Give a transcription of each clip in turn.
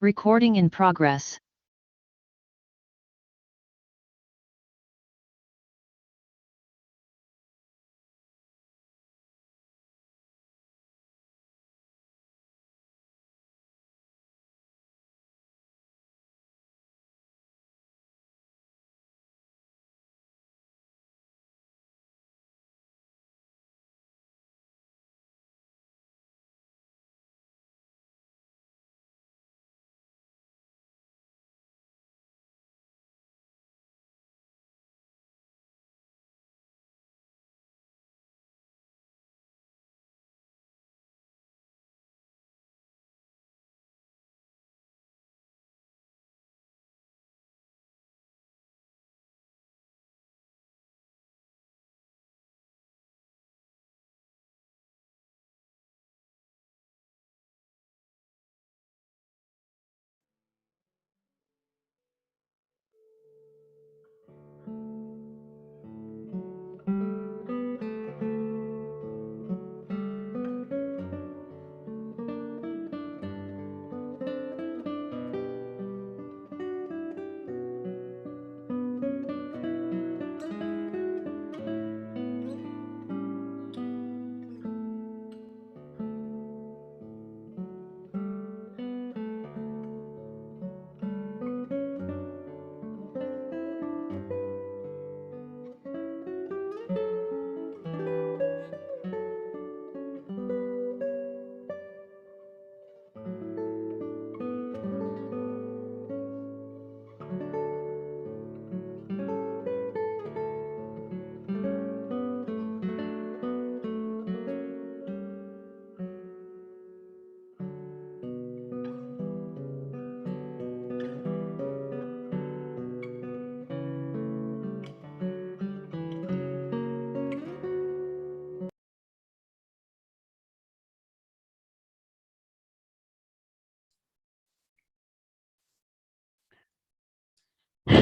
Recording in progress.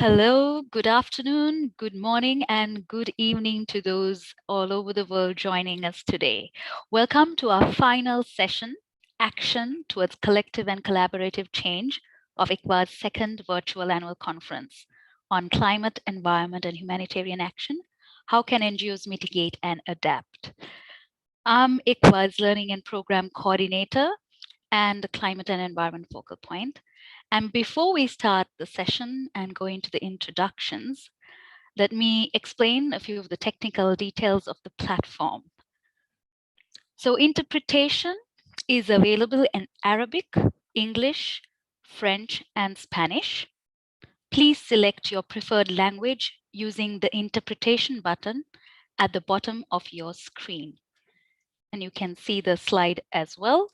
Hello, good afternoon, good morning, and good evening to those all over the world joining us today. Welcome to our final session, Action Towards Collective and Collaborative Change of ICVA's second virtual annual conference on climate, environment, and humanitarian action. How can NGOs mitigate and adapt? I'm ICVA's Learning and Program Coordinator and the Climate and Environment Focal Point. And before we start the session and go into the introductions, let me explain a few of the technical details of the platform. So interpretation is available in Arabic, English, French, and Spanish. Please select your preferred language using the interpretation button at the bottom of your screen. And you can see the slide as well.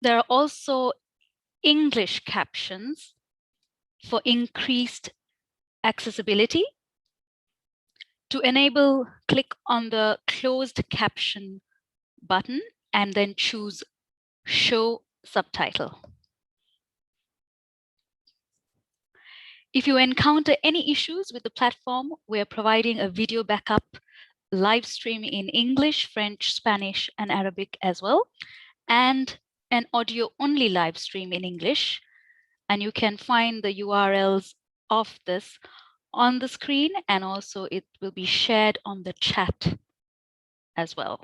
There are also English captions for increased accessibility. To enable, click on the closed caption button and then choose Show Subtitle. If you encounter any issues with the platform, we are providing a video backup live stream in English, French, Spanish, and Arabic as well, and an audio-only live stream in English. And you can find the URLs of this on the screen, and also it will be shared on the chat as well.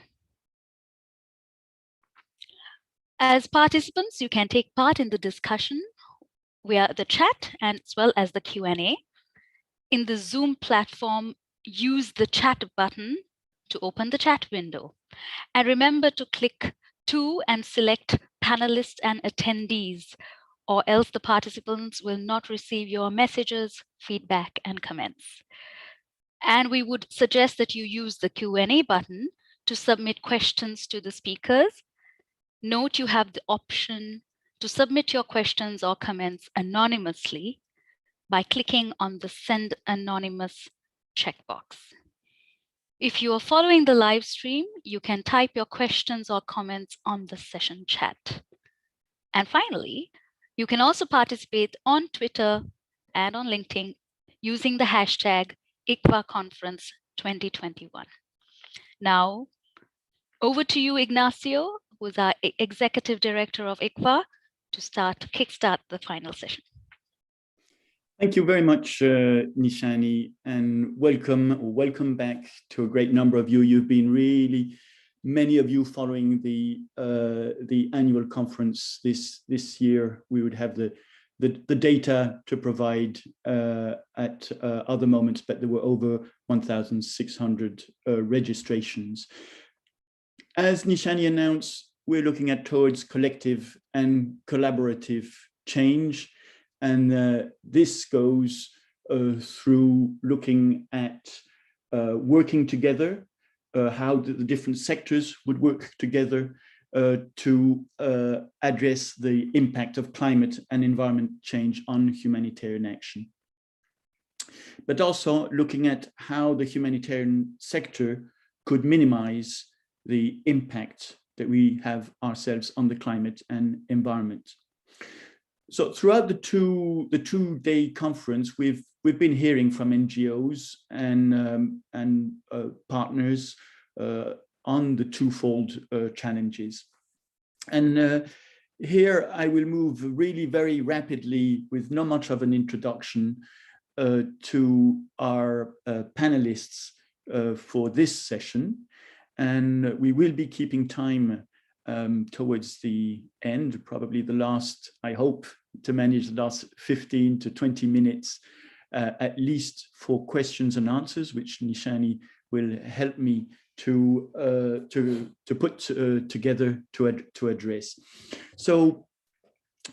As participants, you can take part in the discussion via the chat and as well as the Q&A. In the Zoom platform, use the chat button to open the chat window. And remember to click to and select panelists and attendees, or else the participants will not receive your messages, feedback, and comments. And we would suggest that you use the Q&A button to submit questions to the speakers. Note you have the option to submit your questions or comments anonymously by clicking on the Send Anonymous checkbox. If you are following the live stream, you can type your questions or comments on the session chat. And finally, you can also participate on Twitter and on LinkedIn using the hashtag ICVA Conference 2021. Now, over to you, Ignacio, who's our Executive Director of ICVA, to kickstart the final session. Thank you very much, Nishani, and welcome back to a great number of you. You've been really, many of you following the annual conference this year. We would have the data to provide at other moments, but there were over 1,600 registrations. As Nishani announced, we're looking towards collective and collaborative change. And this goes through looking at working together, how the different sectors would work together to address the impact of climate and environment change on humanitarian action. But also looking at how the humanitarian sector could minimize the impact that we have ourselves on the climate and environment. So throughout the two-day conference, we've been hearing from NGOs and partners on the twofold challenges. And here I will move really very rapidly with not much of an introduction to our panelists for this session. And we will be keeping time towards the end, probably the last, I hope to manage the last 15 to 20 minutes, at least for questions and answers, which Nishani will help me to put together to address. So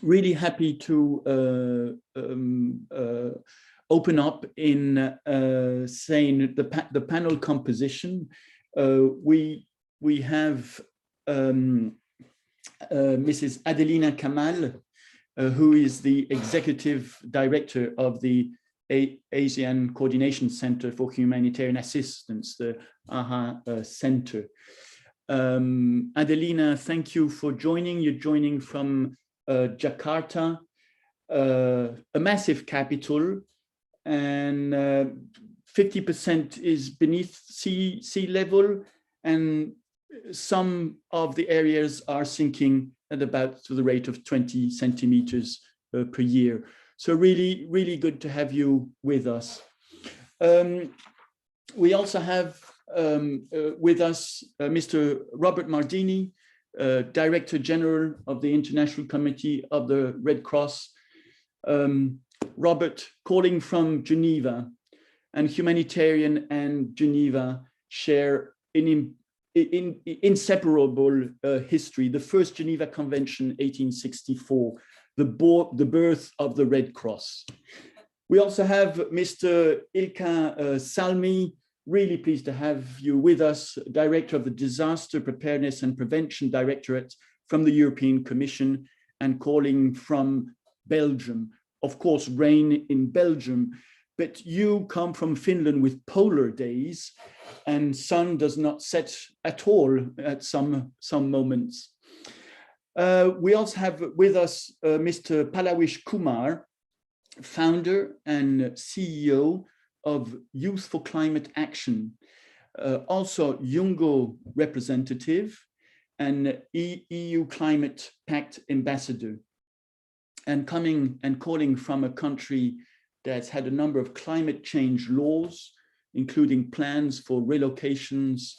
really happy to open up in saying the panel composition. We have Mrs. Adelina Kamal, who is the Executive Director of the Asian Coordination Center for Humanitarian Assistance, the AHA Center. Adelina, thank you for joining. You're joining from Jakarta, a massive capital, and 50% is beneath sea level, and some of the areas are sinking at about to the rate of 20 centimeters per year. So really, really good to have you with us. We also have with us Mr. Robert Mardini, Director General of the International Committee of the Red Cross. Robert, calling from Geneva, and humanitarian and Geneva share an inseparable history. The first Geneva Convention, 1864, the birth of the Red Cross. We also have Mr. Ilka Salmi, really pleased to have you with us, Director of the Disaster Preparedness and Prevention Directorate from the European Commission, and calling from Belgium. Of course, rain in Belgium, but you come from Finland with polar days, and sun does not set at all at some moments. We also have with us Mr. Palawish Kumar, founder and CEO of Youth for Climate Action, also Yungo representative and EU Climate Pact ambassador, and coming and calling from a country that's had a number of climate change laws, including plans for relocations.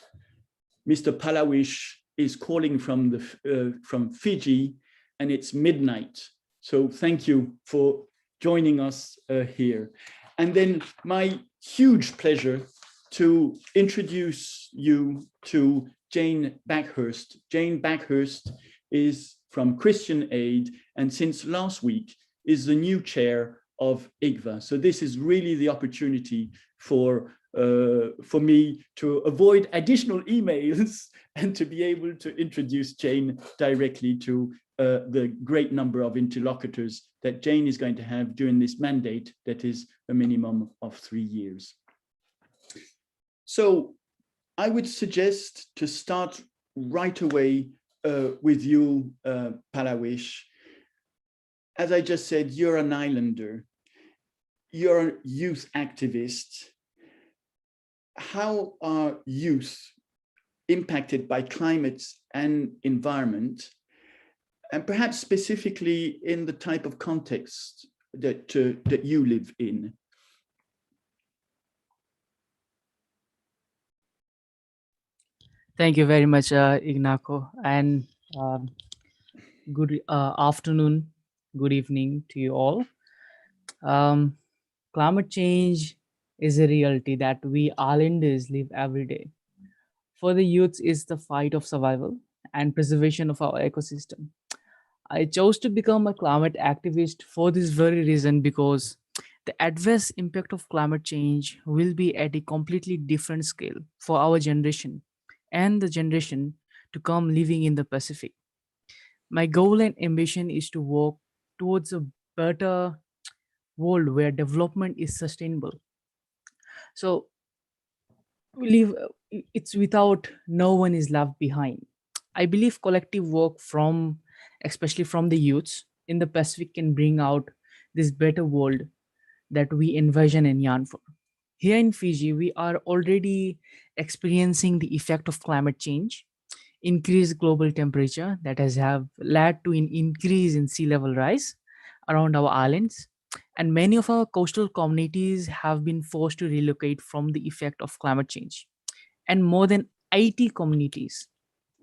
Mr. Palawish is calling from Fiji, and it's midnight. So thank you for joining us here. And then my huge pleasure to introduce you to Jane Backhurst. Jane Backhurst is from Christian Aid, and since last week is the new chair of ICVA. So this is really the opportunity for me to avoid additional emails and to be able to introduce Jane directly to the great number of interlocutors that Jane is going to have during this mandate that is a minimum of 3 years. So I would suggest to start right away with you, Palawish. As I just said, you're an islander. You're a youth activist. How are youth impacted by climate and environment? and perhaps specifically in the type of context that you live in. Thank you very much, Ignaco, and um, good afternoon, good evening to you all. Um, Climate change is a reality that we islanders live every day. For the youth, is the fight of survival and preservation of our ecosystem. I chose to become a climate activist for this very reason because the adverse impact of climate change will be at a completely different scale for our generation and the generation to come living in the Pacific. My goal and ambition is to work towards a better world where development is sustainable. So we live, it's without no one is left behind. I believe collective work from, especially from the youths in the Pacific, can bring out this better world that we envision and yearn for. Here in Fiji, we are already experiencing the effect of climate change, increased global temperature that has have led to an increase in sea level rise around our islands, and many of our coastal communities have been forced to relocate from the effect of climate change. And 80 communities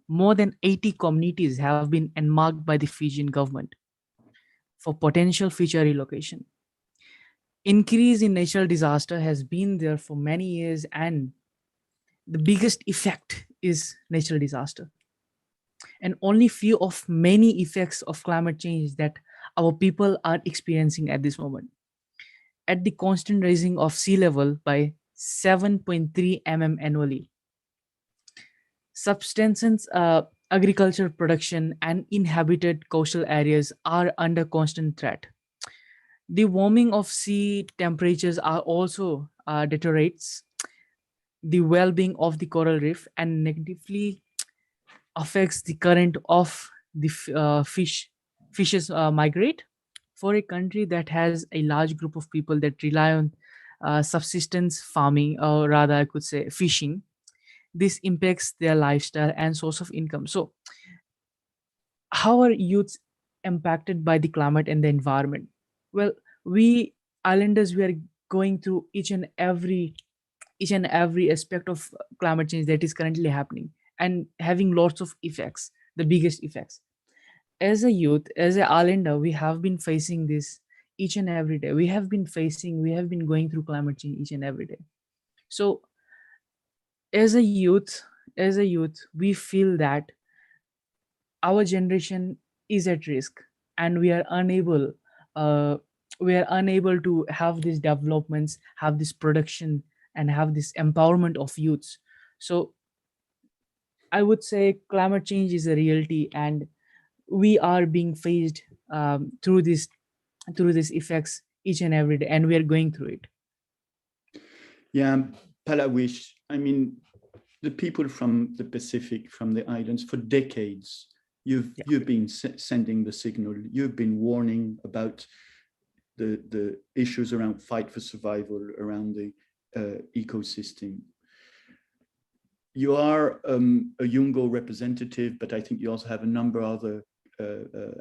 more than 80 communities have been earmarked by the Fijian government for potential future relocation. Increase in natural disaster has been there for many years, and the biggest effect is natural disaster, and only few of many effects of climate change that our people are experiencing at this moment. At the constant rising of sea level by 7.3 annually, subsistence agriculture production and inhabited coastal areas are under constant threat. The warming of sea temperatures are also deteriorates the well-being of the coral reef and negatively affects the current of the fishes migrate. For a country that has a large group of people that rely on subsistence farming, or rather I could say fishing, this impacts their lifestyle and source of income. So how are youths impacted by the climate and the environment? Well, we islanders, we are going through each and every aspect of climate change that is currently happening and having lots of effects, the biggest effects. As a youth, as a islander, we have been facing this each and every day. We have been going through climate change each and every day. So as a youth, we feel that our generation is at risk, and uh, we are unable to have these developments, have this production, and have this empowerment of youths. So I would say climate change is a reality, and we are being faced through these effects each and every day, and we are going through it. Yeah, Palawish, I mean, the people from the Pacific, from the islands, for decades, you've been sending the signal, you've been warning about the issues around fight for survival, around the ecosystem. You are a Yungo representative, but I think you also have a number of other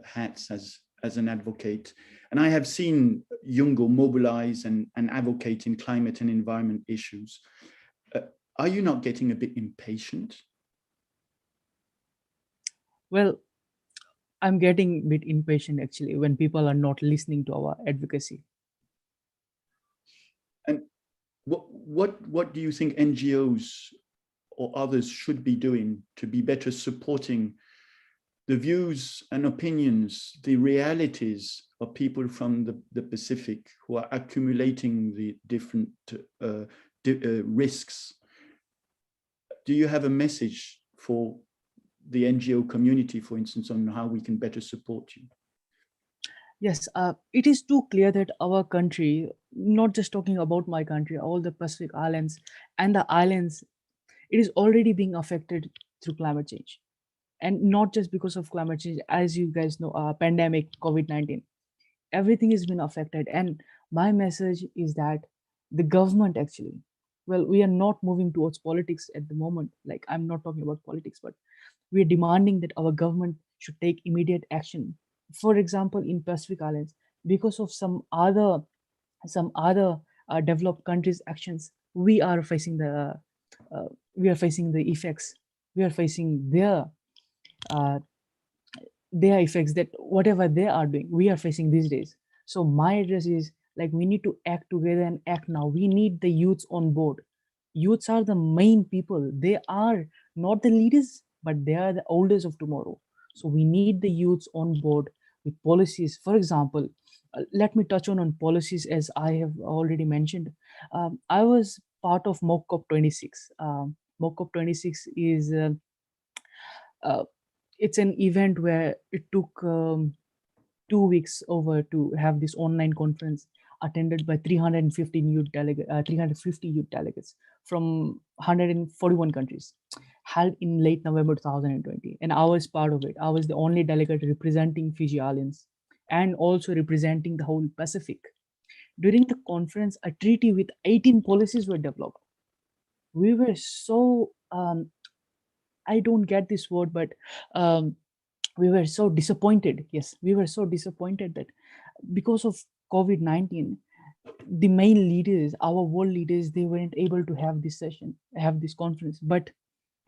hats as an advocate. And I have seen Yungo mobilize and advocate in climate and environment issues. Are you not getting a bit impatient? Well, I'm getting a bit impatient actually when people are not listening to our advocacy. And what do you think NGOs or others should be doing to be better supporting the views and opinions, the realities of people from the Pacific who are accumulating the different risks? Do you have a message for the NGO community, for instance, on how we can better support you? Yes, it is too clear that our country, not just talking about my country, all the Pacific Islands and the islands, it is already being affected through climate change. And not just because of climate change, as you guys know, pandemic, COVID-19, everything has been affected. And my message is that the government actually, well, we are not moving towards politics at the moment. Like, I'm not talking about politics, but we are demanding that our government should take immediate action. For example, in Pacific Islands, because of some other developed countries' actions, we are facing the effects. We are facing uh, their effects, that whatever they are doing, we are facing these days. So my address is like, we need to act together and act now. We need the youths on board. Youths are the main people. They are not the leaders, but they are the elders of tomorrow. So we need the youths on board with policies. For example, let me touch on policies, as I have already mentioned. I was part of MOCOP 26. MOCOP 26 is uh, it's an event where it took 2 weeks over to have this online conference attended by 350 youth delegates from 141 countries, held in late November 2020. And I was part of it. I was the only delegate representing Fiji Islands and also representing the whole Pacific. During the conference, a treaty with 18 policies were developed. We were so, I don't get this word, but we were so disappointed. Yes, we were so disappointed that because of COVID-19, the main leaders, our world leaders, they weren't able to have this session, have this conference. But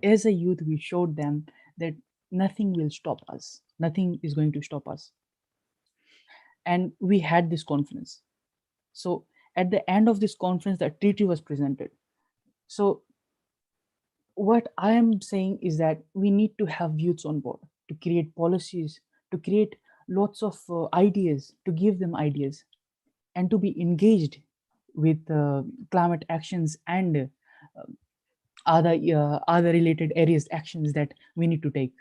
as a youth, we showed them that nothing will stop us. Nothing is going to stop us. And we had this conference. So at the end of this conference, the treaty was presented. So what I am saying is that we need to have youths on board to create policies, to create lots of ideas, to give them ideas, and to be engaged with climate actions and other related areas actions that we need to take.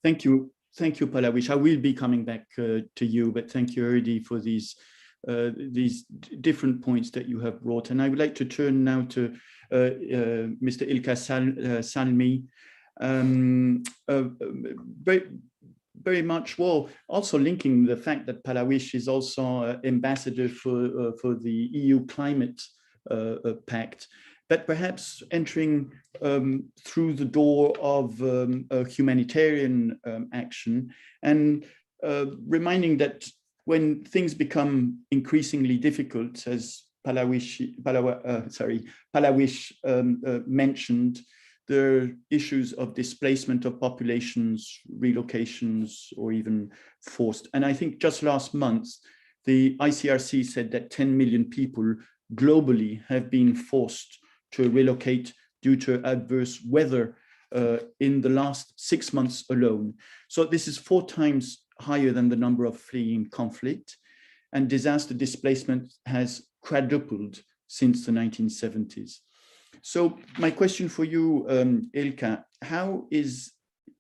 Thank you, Palawish. I will be coming back to you, but thank you already for these different points that you have brought. And I would like to turn now to Mr. Ilka Salmi. Very much, well, also linking the fact that Palawish is also ambassador for the EU Climate Pact, but perhaps entering through the door of humanitarian action, and reminding that when things become increasingly difficult, as Palawish mentioned, there are issues of displacement of populations, relocations, or even forced. And I think just last month, the ICRC said that 10 million people globally have been forced to relocate due to adverse weather in the last 6 months alone. So this is 4 times higher than the number of fleeing conflict, and disaster displacement has quadrupled since the 1970s. So my question for you, Ilka, how is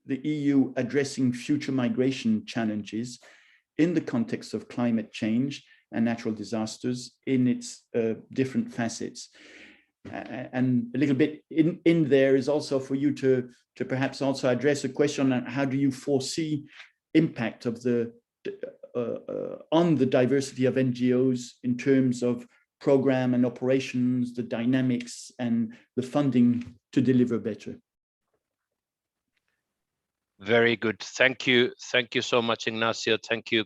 the EU addressing future migration challenges in the context of climate change and natural disasters in its different facets? And a little bit in there is also for you to perhaps also address a question on how do you foresee impact of the on the diversity of NGOs in terms of program and operations, the dynamics and the funding to deliver better. Very good. Thank you so much, Ignacio. Thank you,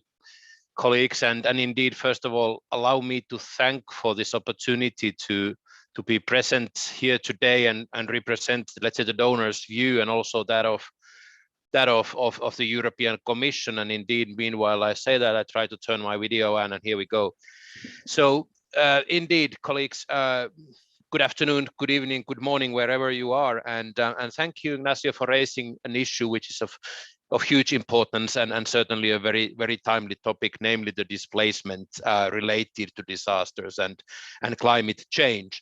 colleagues. And indeed, first of all, allow me to thank for this opportunity to be present here today and represent, let's say, the donors' view and also that of the European Commission. And indeed, meanwhile I say that, I try to turn my video on, and here we go. So indeed, colleagues, good afternoon, good evening, good morning, wherever you are, and thank you, Ignacio, for raising an issue which is of huge importance and certainly a very, very timely topic, namely the displacement related to disasters and climate change.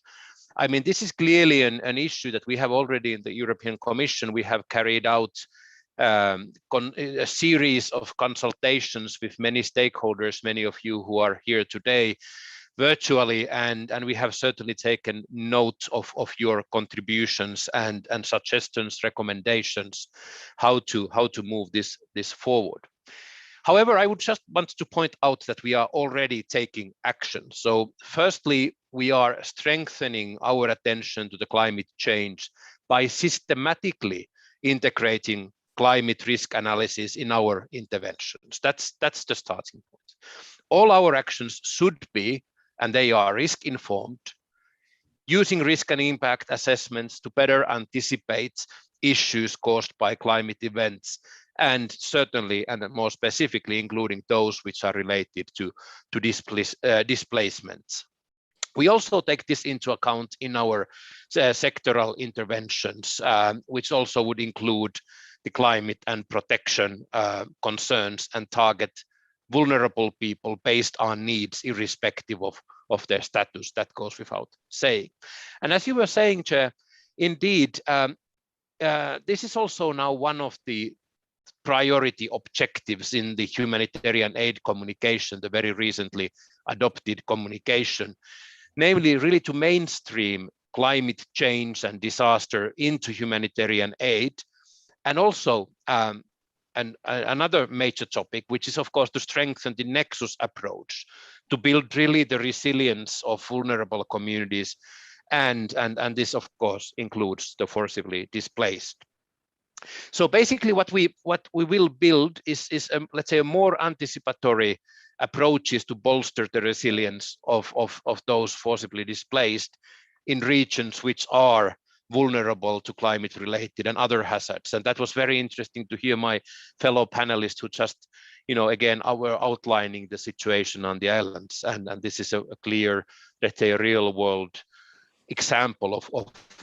I mean, this is clearly an issue that we have already in the European Commission. We have carried out a series of consultations with many stakeholders, many of you who are here today virtually, and we have certainly taken note of your contributions and suggestions, recommendations, how to move this forward. However, I would just want to point out that we are already taking action. So firstly, we are strengthening our attention to the climate change by systematically integrating climate risk analysis in our interventions. That's the starting point. All our actions should be, and they are, risk informed, using risk and impact assessments to better anticipate issues caused by climate events, and certainly and more specifically including those which are related to displacements. We also take this into account in our sectoral interventions, which also would include the climate and protection concerns and target vulnerable people based on needs irrespective of their status. That goes without saying. And as you were saying, Chair, indeed, this is also now one of the priority objectives in the humanitarian aid communication, the very recently adopted communication, namely really to mainstream climate change and disaster into humanitarian aid. And also another major topic, which is of course to strengthen the nexus approach, to build really the resilience of vulnerable communities, and this of course includes the forcibly displaced. So basically what we will build is let's say a more anticipatory approaches to bolster the resilience of those forcibly displaced in regions which are vulnerable to climate related and other hazards. And that was very interesting to hear my fellow panelists who just, again, were outlining the situation on the islands. And this is a clear, let's say, a real world example of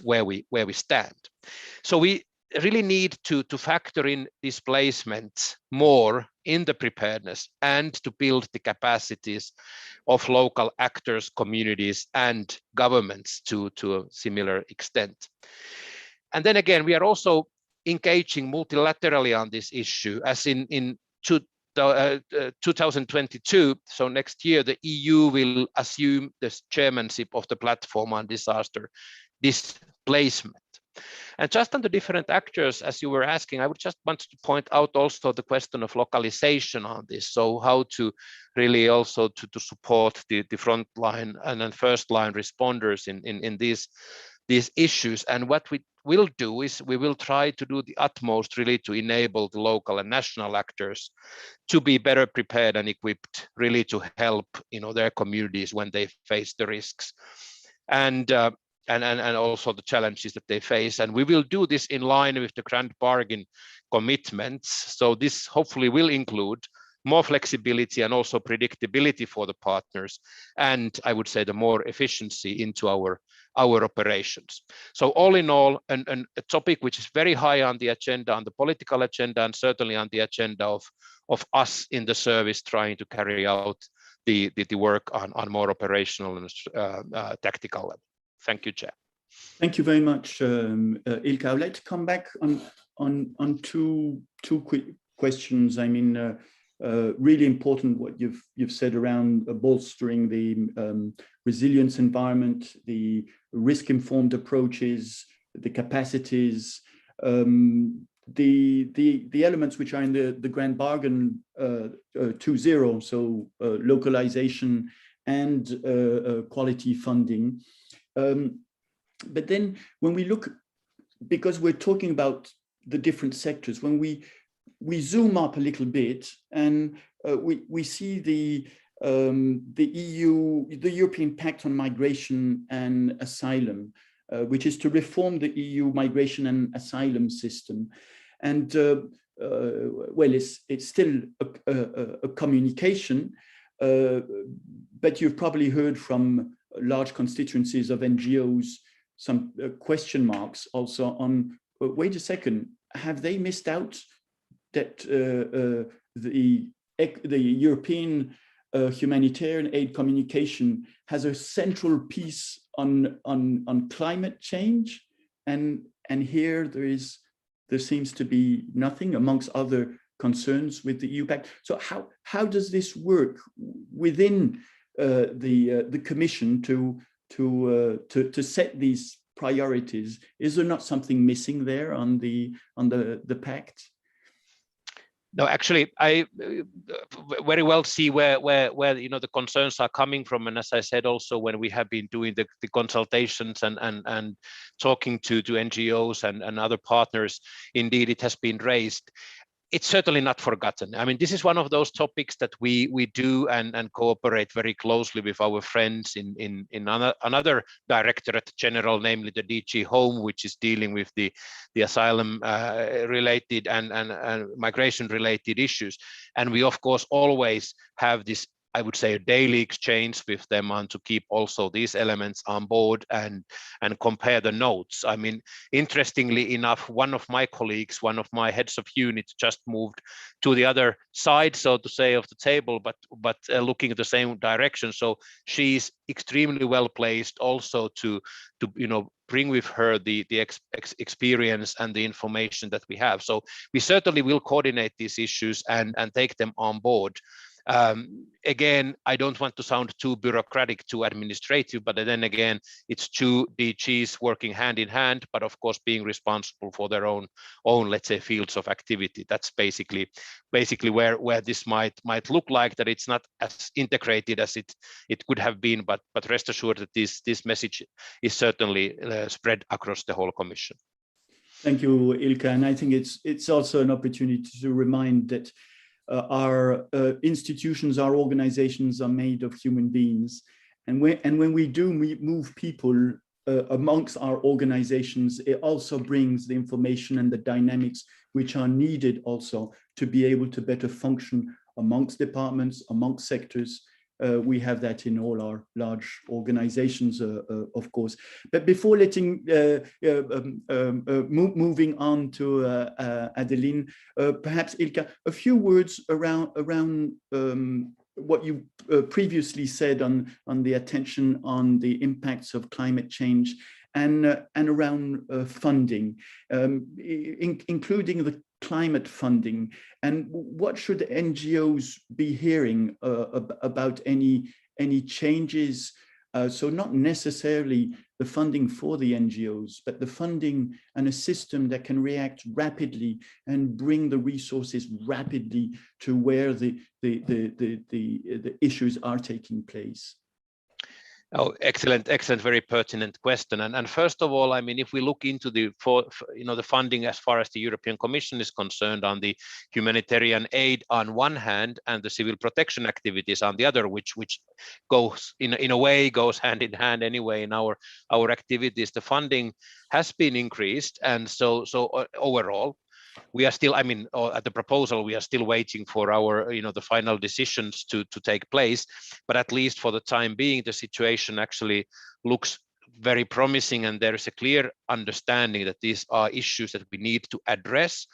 where we stand. So we really need to factor in displacement more in the preparedness and to build the capacities of local actors, communities, and governments to a similar extent. And then again, we are also engaging multilaterally on this issue, as in 2022, so next year, the EU will assume the chairmanship of the platform on disaster displacement. And just on the different actors, as you were asking, I would just want to point out also the question of localization on this. So how to really also to support the front line and then first line responders in these issues. And what we will do is we will try to do the utmost really to enable the local and national actors to be better prepared and equipped really to help their communities when they face the risks. And also the challenges that they face. And we will do this in line with the Grand Bargain commitments. So this hopefully will include more flexibility and also predictability for the partners. And I would say the more efficiency into our operations. So all in all, a topic which is very high on the agenda, on the political agenda, and certainly on the agenda of us in the service trying to carry out the work on more operational and tactical level. Thank you, Chair. Thank you very much, Ilkka. I'd like to come back on two quick questions. I mean, really important what you've said around bolstering the resilience environment, the risk-informed approaches, the capacities, the elements which are in the Grand Bargain 2.0, so localization and quality funding. But then when we look, because we're talking about the different sectors, when we zoom up a little bit and we see the European Pact on Migration and Asylum, which is to reform the EU migration and asylum system. And well, it's still a communication, but you've probably heard from large constituencies of NGOs some question marks also on, wait a second, have they missed out that the European humanitarian aid communication has a central piece on climate change, and here there seems to be nothing amongst other concerns with the EU Pact. So how does this work within the Commission to set these priorities? Is there not something missing there on the Pact? No, actually, I very well see where the concerns are coming from, and as I said, also when we have been doing the consultations and talking to NGOs and other partners, indeed it has been raised. It's certainly not forgotten. I mean, this is one of those topics that we do and cooperate very closely with our friends in another directorate general, namely the DG Home, which is dealing with the asylum related and migration related issues. And we of course always have this, I would say, a daily exchange with them on to keep also these elements on board and compare the notes. I mean, interestingly enough, one of my colleagues, one of my heads of unit, just moved to the other side, so to say, of the table, but looking at the same direction. So she's extremely well placed also to bring with her the experience and the information that we have. So we certainly will coordinate these issues and take them on board. Again, I don't want to sound too bureaucratic, too administrative, but then again, it's two DGs working hand in hand, but of course being responsible for their own let's say, fields of activity. That's basically where this might look like, that it's not as integrated as it could have been, but rest assured that this message is certainly spread across the whole Commission. Thank you, Ilkka, and I think it's also an opportunity to remind that our institutions, our organizations are made of human beings, and when we move people amongst our organizations, it also brings the information and the dynamics which are needed also to be able to better function amongst departments, amongst sectors. We have that in all our large organizations, of course. But before moving on to Adeline, perhaps Ilkka, a few words around what you previously said on the attention on the impacts of climate change and around funding, including the climate funding, and what should NGOs be hearing about any changes? So not necessarily the funding for the NGOs, but the funding and a system that can react rapidly and bring the resources rapidly to where the issues are taking place. Oh, excellent, very pertinent question. And first of all, I mean, if we look into the funding as far as the European Commission is concerned on the humanitarian aid on one hand and the civil protection activities on the other, which goes in a way goes hand in hand anyway in our activities, the funding has been increased, and so overall. We are still, I mean, at the proposal, we are still waiting for our, the final decisions to take place. But at least for the time being, the situation actually looks very promising, and there is a clear understanding that these are issues that we need to address,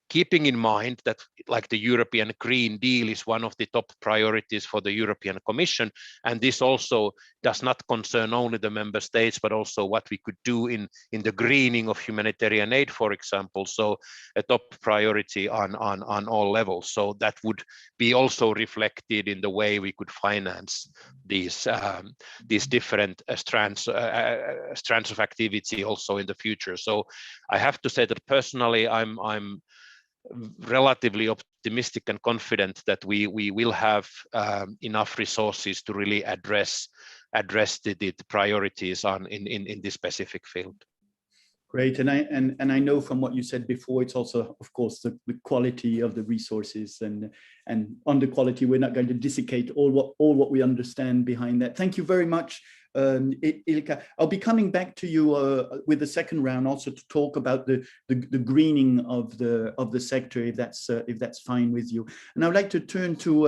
keeping in mind that, like, the European Green Deal is one of the top priorities for the European Commission, and this also does not concern only the member states, but also what we could do in the greening of humanitarian aid, for example. So a top priority on all levels. So that would be also reflected in the way we could finance these different strands of activity also in the future. So I have to say that personally, I'm relatively optimistic and confident that we will have enough resources to really address the priorities in this specific field. Great, and I know from what you said before, it's also, of course, the quality of the resources, and on the quality, we're not going to dissecate all what we understand behind that. Thank you very much, Ilkka. I'll be coming back to you with the second round also to talk about the greening of the sector, if that's fine with you. And I'd like to turn to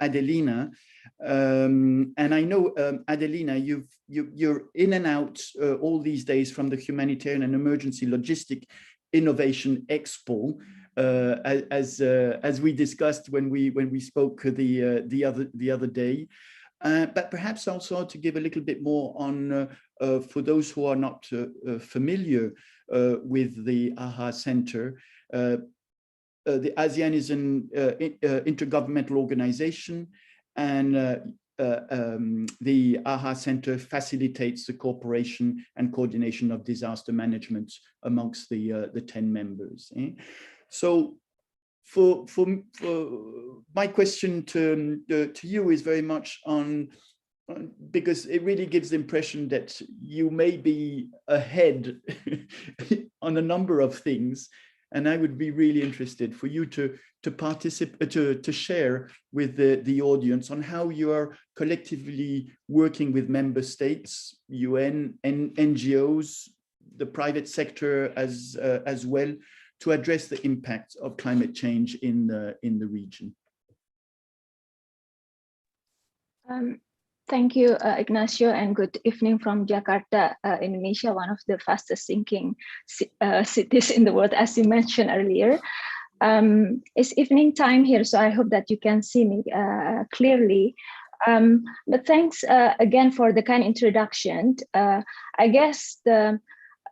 Adelina. And I know, Adelina, you're in and out all these days from the Humanitarian and Emergency Logistic Innovation Expo, as we discussed when we spoke the other day. But perhaps also to give a little bit more on, for those who are not familiar with the AHA Center. The ASEAN is an intergovernmental organization, and the AHA Center facilitates the cooperation and coordination of disaster management amongst the 10 members. So for my question to you is very much on, because it really gives the impression that you may be ahead on a number of things, and I would be really interested for you to participate, to share with the audience on how you are collectively working with member states, UN, and NGOs, the private sector as well, to address the impact of climate change in the region. Thank you, Ignacio, and good evening from Jakarta, Indonesia, one of the fastest sinking cities in the world, as you mentioned earlier. It's evening time here, so I hope that you can see me clearly. But thanks again for the kind introduction. I guess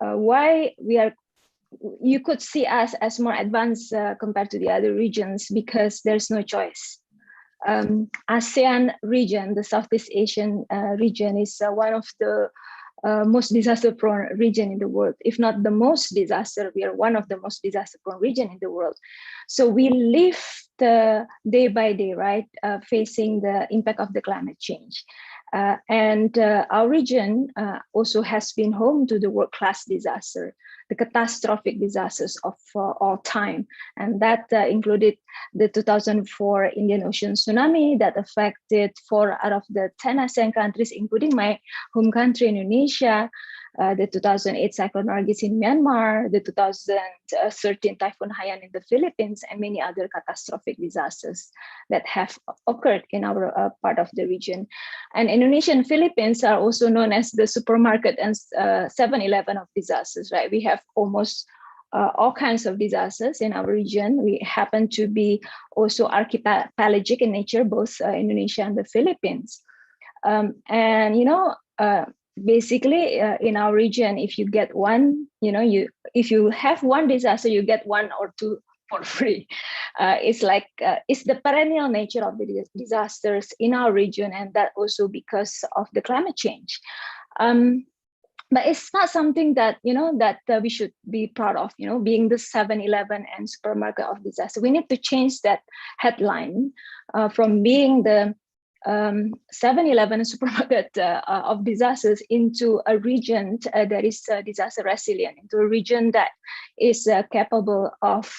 why you could see us as more advanced compared to the other regions, because there's no choice. ASEAN region, the Southeast Asian region, is one of the most disaster-prone region in the world. If not the most disaster, we are one of the most disaster-prone region in the world. So we live day by day, right, facing the impact of the climate change. And our region also has been home to the world-class disaster, the catastrophic disasters of all time. And that included the 2004 Indian Ocean tsunami that affected 4 out of the 10 ASEAN countries, including my home country, Indonesia, the 2008 Cyclone Nargis in Myanmar, the 2013 Typhoon Haiyan in the Philippines, and many other catastrophic disasters that have occurred in our part of the region. And Indonesia and Philippines are also known as the supermarket and 7-Eleven of disasters, right? We have almost all kinds of disasters in our region. We happen to be also archipelagic in nature, both Indonesia and the Philippines. And, you know, basically in our region, if you get one, if you have one disaster, you get 1 or 2 for free. It's like, it's the perennial nature of the disasters in our region, and that also because of the climate change. But it's not something that, that we should be proud of, being the 7-Eleven and supermarket of disaster. We need to change that headline from being the 7-Eleven supermarket of disasters into a region that is disaster resilient, into a region that is capable of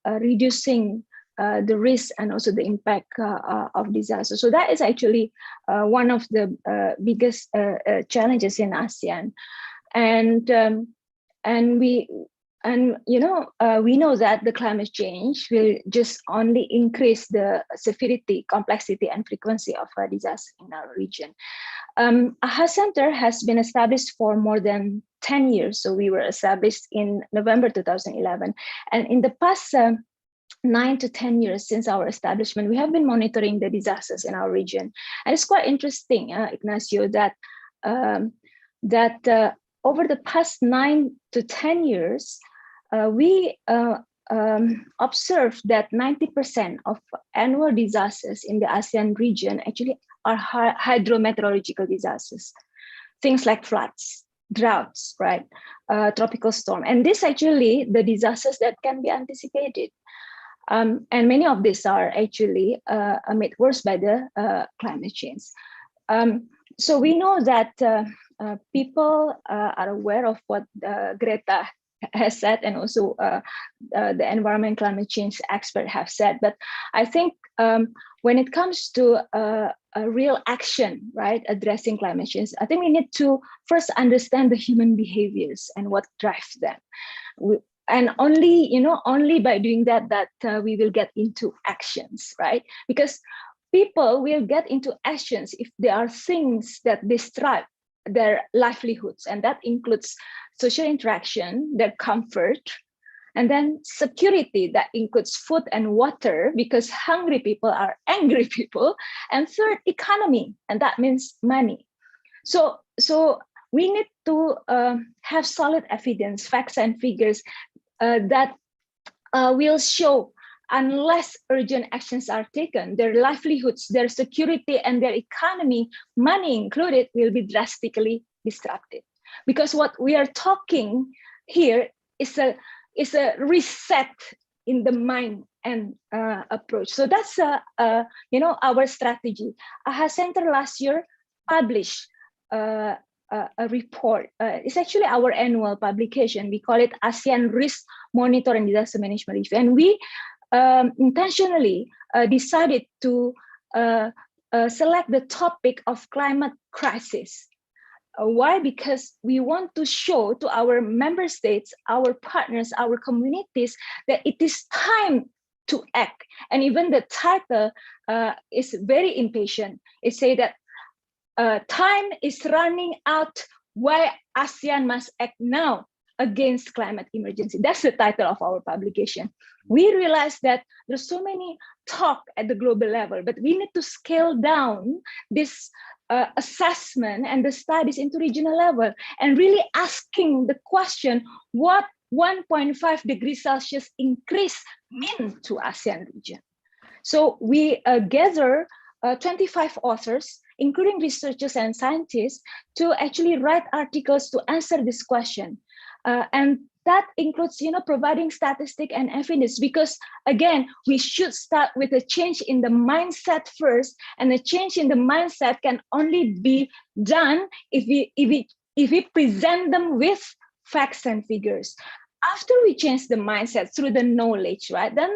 reducing the risk and also the impact of disaster. So that is actually one of the biggest challenges in ASEAN, and we know that the climate change will just only increase the severity, complexity, and frequency of disaster in our region. AHA Center has been established for more than 10 years. So we were established in November 2011. And in the past 9 to 10 years since our establishment, we have been monitoring the disasters in our region. And it's quite interesting, Ignacio, that over the past 9 to 10 years, we observed that 90% of annual disasters in the ASEAN region actually are hydrometeorological disasters. Things like floods, droughts, right? Tropical storm. And this actually the disasters that can be anticipated. And many of these are actually made worse by the climate change. So we know that people are aware of what Greta has said, and also the environment climate change expert have said. But I think when it comes to a real action, right, addressing climate change, I think we need to first understand the human behaviors and what drives them. And only by doing that we will get into actions, right? Because people will get into actions if there are things that disrupt their livelihoods, and that includes social interaction, their comfort, and then security, that includes food and water, because hungry people are angry people, and third, economy, and that means money. So we need to have solid evidence, facts and figures that will show, unless urgent actions are taken, their livelihoods, their security, and their economy, money included, will be drastically disrupted. Because what we are talking here is a reset, in the mind and approach. So that's our strategy. AHA Center last year published a report. It's actually our annual publication. We call it ASEAN Risk Monitor and Disaster Management Review. And we intentionally decided to select the topic of climate crisis. Why? Because we want to show to our member states, our partners, our communities that it is time to act. And even the title is very impatient. It says that time is running out, why ASEAN must act now against climate emergency. That's the title of our publication. We realized that there's so many talk at the global level, but we need to scale down this assessment and the studies into regional level and really asking the question, what 1.5 degrees Celsius increase mean to ASEAN region? So we gather 25 authors, including researchers and scientists, to actually write articles to answer this question. And that includes, providing statistic and evidence, because again, we should start with a change in the mindset first, and the change in the mindset can only be done if we present them with facts and figures. After we change the mindset through the knowledge, right, then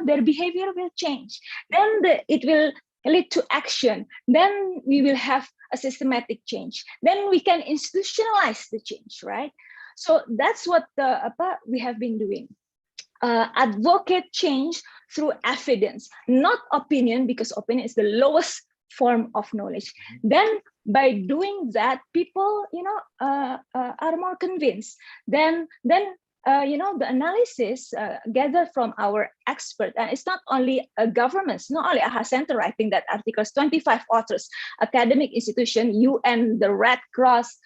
their behavior will change. Then it will lead to action. Then we will have a systematic change. Then we can institutionalize the change, right? So that's what we have been doing. Advocate change through evidence, not opinion, because opinion is the lowest form of knowledge. Then by doing that, people, are more convinced. Then the analysis gathered from our expert, and it's not only governments, not only AHA Center writing that articles, 25 authors, academic institution, UN, the Red Cross,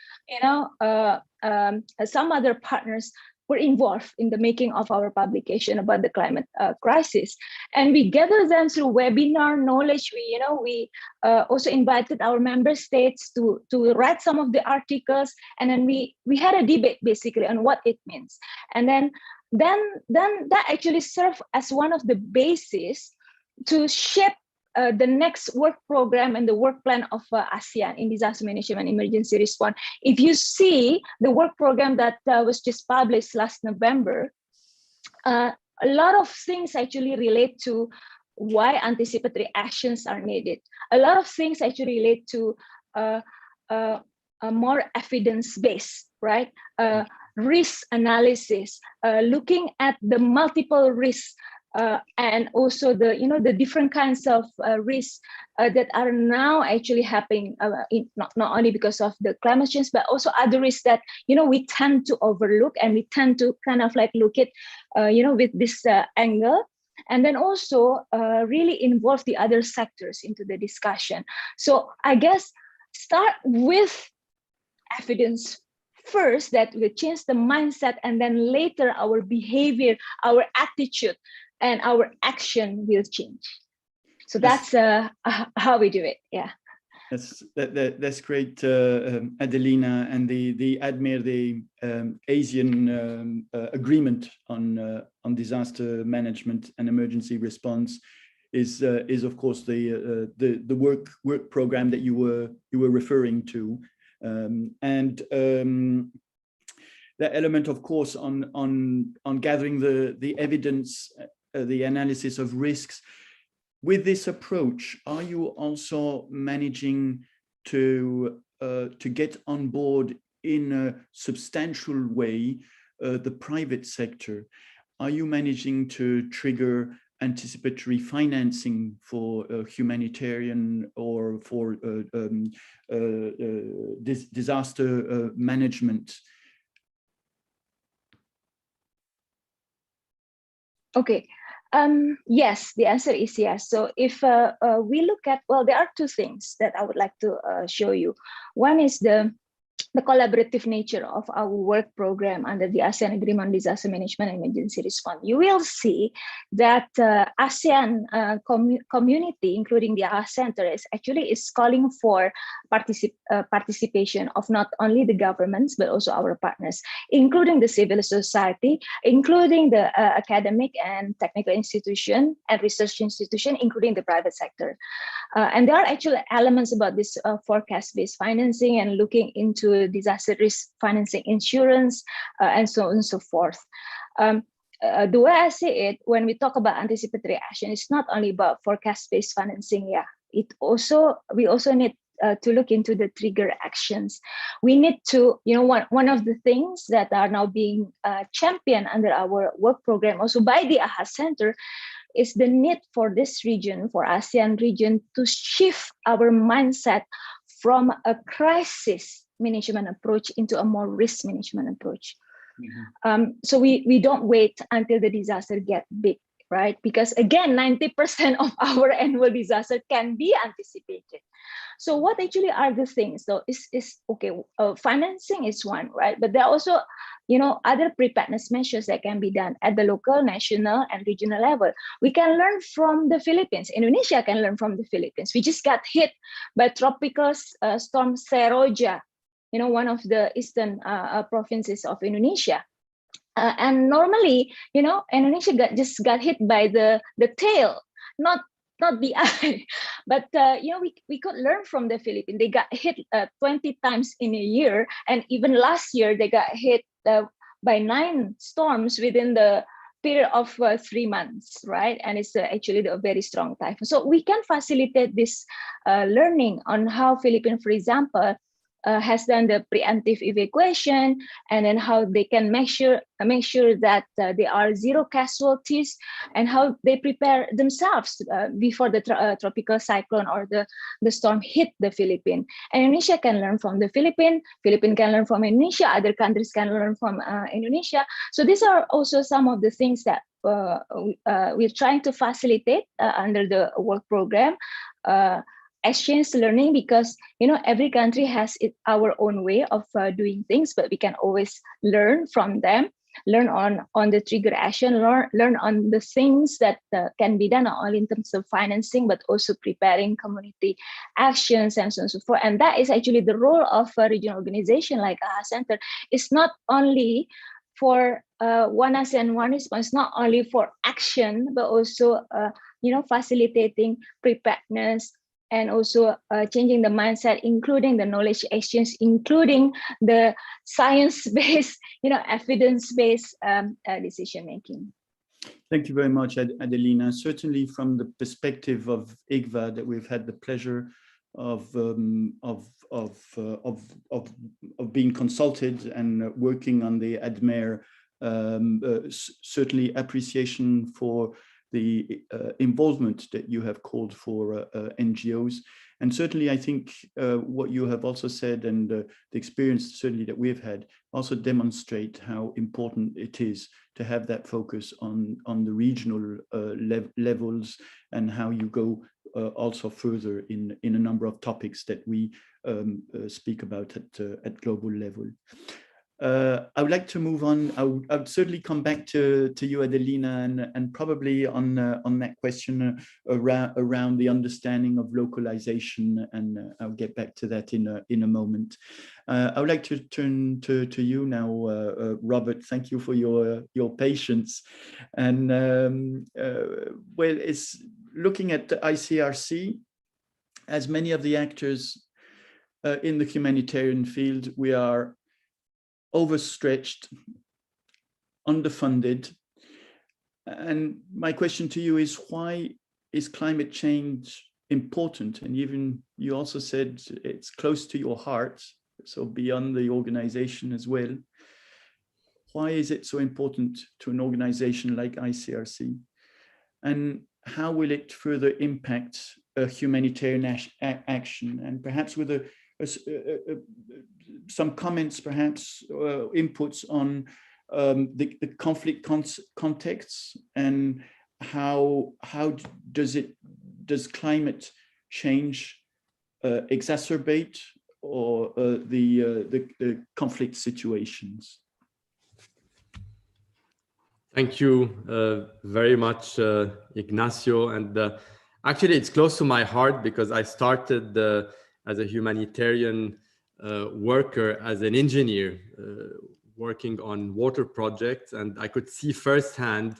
some other partners were involved in the making of our publication about the climate crisis. And we gather them through webinar knowledge. We also invited our member states to write some of the articles, and then we had a debate basically on what it means. And then that actually served as one of the bases to shape the next work program and the work plan of ASEAN in disaster management and emergency response. If you see the work program that was just published last November, a lot of things actually relate to why anticipatory actions are needed. A lot of things actually relate to a more evidence-based, right? Risk analysis, looking at the multiple risks, and also the different kinds of risks that are now actually happening, not only because of the climate change, but also other risks that we tend to overlook, and we tend to kind of like look at with this angle, and then also really involve the other sectors into the discussion. So I guess start with evidence first, that will change the mindset, and then later our behavior, our attitude, and our action will change. So that's how we do it. Yeah. That's great, Adelina, and the ADMIR, the ASEAN agreement on disaster management and emergency response is of course the work program that you were referring to, and the element, of course, on gathering the evidence, the analysis of risks. With this approach, are you also managing to get on board in a substantial way the private sector? Are you managing to trigger anticipatory financing for humanitarian or for disaster management? Okay. Yes, the answer is yes. So if we look at, well, there are two things that I would like to show you. One is the the collaborative nature of our work program under the ASEAN Agreement on Disaster Management and Emergency Response, you will see that ASEAN community, including the ASEAN Center, is calling for participation of not only the governments, but also our partners, including the civil society, including the academic and technical institution and research institution, including the private sector. And there are actually elements about this forecast-based financing and looking into disaster risk financing insurance and so on and so forth. The way I see it, when we talk about anticipatory action, it's not only about forecast-based financing. Yeah, we also need to look into the trigger actions. We need to, one of the things that are now being championed under our work program, also by the AHA Center, is the need for this region, for ASEAN region, to shift our mindset from a crisis management approach into a more risk management approach. Mm-hmm. So we don't wait until the disaster gets big, right? Because again, 90% of our annual disaster can be anticipated. So what actually are the things? So financing is one, right? But there are also, other preparedness measures that can be done at the local, national, and regional level. We can learn from the Philippines. Indonesia can learn from the Philippines. We just got hit by tropical storm Seroja, one of the eastern provinces of Indonesia. And normally, Indonesia just got hit by the tail, not the eye. But we could learn from the Philippines. They got hit 20 times in a year, and even last year they got hit by 9 storms within the period of 3 months, right? And it's actually a very strong typhoon. So we can facilitate this learning on how Philippines, for example, has done the preemptive evacuation, and then how they can make sure that there are 0 casualties, and how they prepare themselves before the tropical cyclone or the storm hit the Philippines. And Indonesia can learn from the Philippines can learn from Indonesia, other countries can learn from Indonesia. So these are also some of the things that we're trying to facilitate under the work program. Exchange learning, because every country has our own way of doing things, but we can always learn from them, learn on the trigger action, learn on the things that can be done, not only in terms of financing, but also preparing community actions and so on and so forth. And that is actually the role of a regional organization like AHA Center. It's not only for one ASEAN, one response, not only for action, but also facilitating preparedness, and also changing the mindset, including the knowledge exchange, including the science-based, evidence-based decision-making. Thank you very much, Adelina. Certainly from the perspective of ICVA, that we've had the pleasure of being consulted and working on the ADMER, certainly appreciation for the involvement that you have called for NGOs. And certainly I think what you have also said, and the experience certainly that we've had, also demonstrate how important it is to have that focus on the regional levels, and how you go also further in a number of topics that we speak about at global level. I would like to move on. I would certainly come back to you, Adelina, and probably on that question around the understanding of localization, and I'll get back to that in a moment. I would like to turn to you now, Robert. Thank you for your patience. And well, it's looking at the ICRC, as many of the actors in the humanitarian field, we are overstretched, underfunded. And my question to you is, why is climate change important? And even you also said it's close to your heart, so beyond the organization as well. Why is it so important to an organization like ICRC? And how will it further impact humanitarian action? And perhaps with some comments, perhaps inputs on the conflict contexts, and how does climate change exacerbate the conflict situations? Thank you very much, Ignacio. And actually, it's close to my heart because I started as a humanitarian worker, as an engineer, working on water projects. And I could see firsthand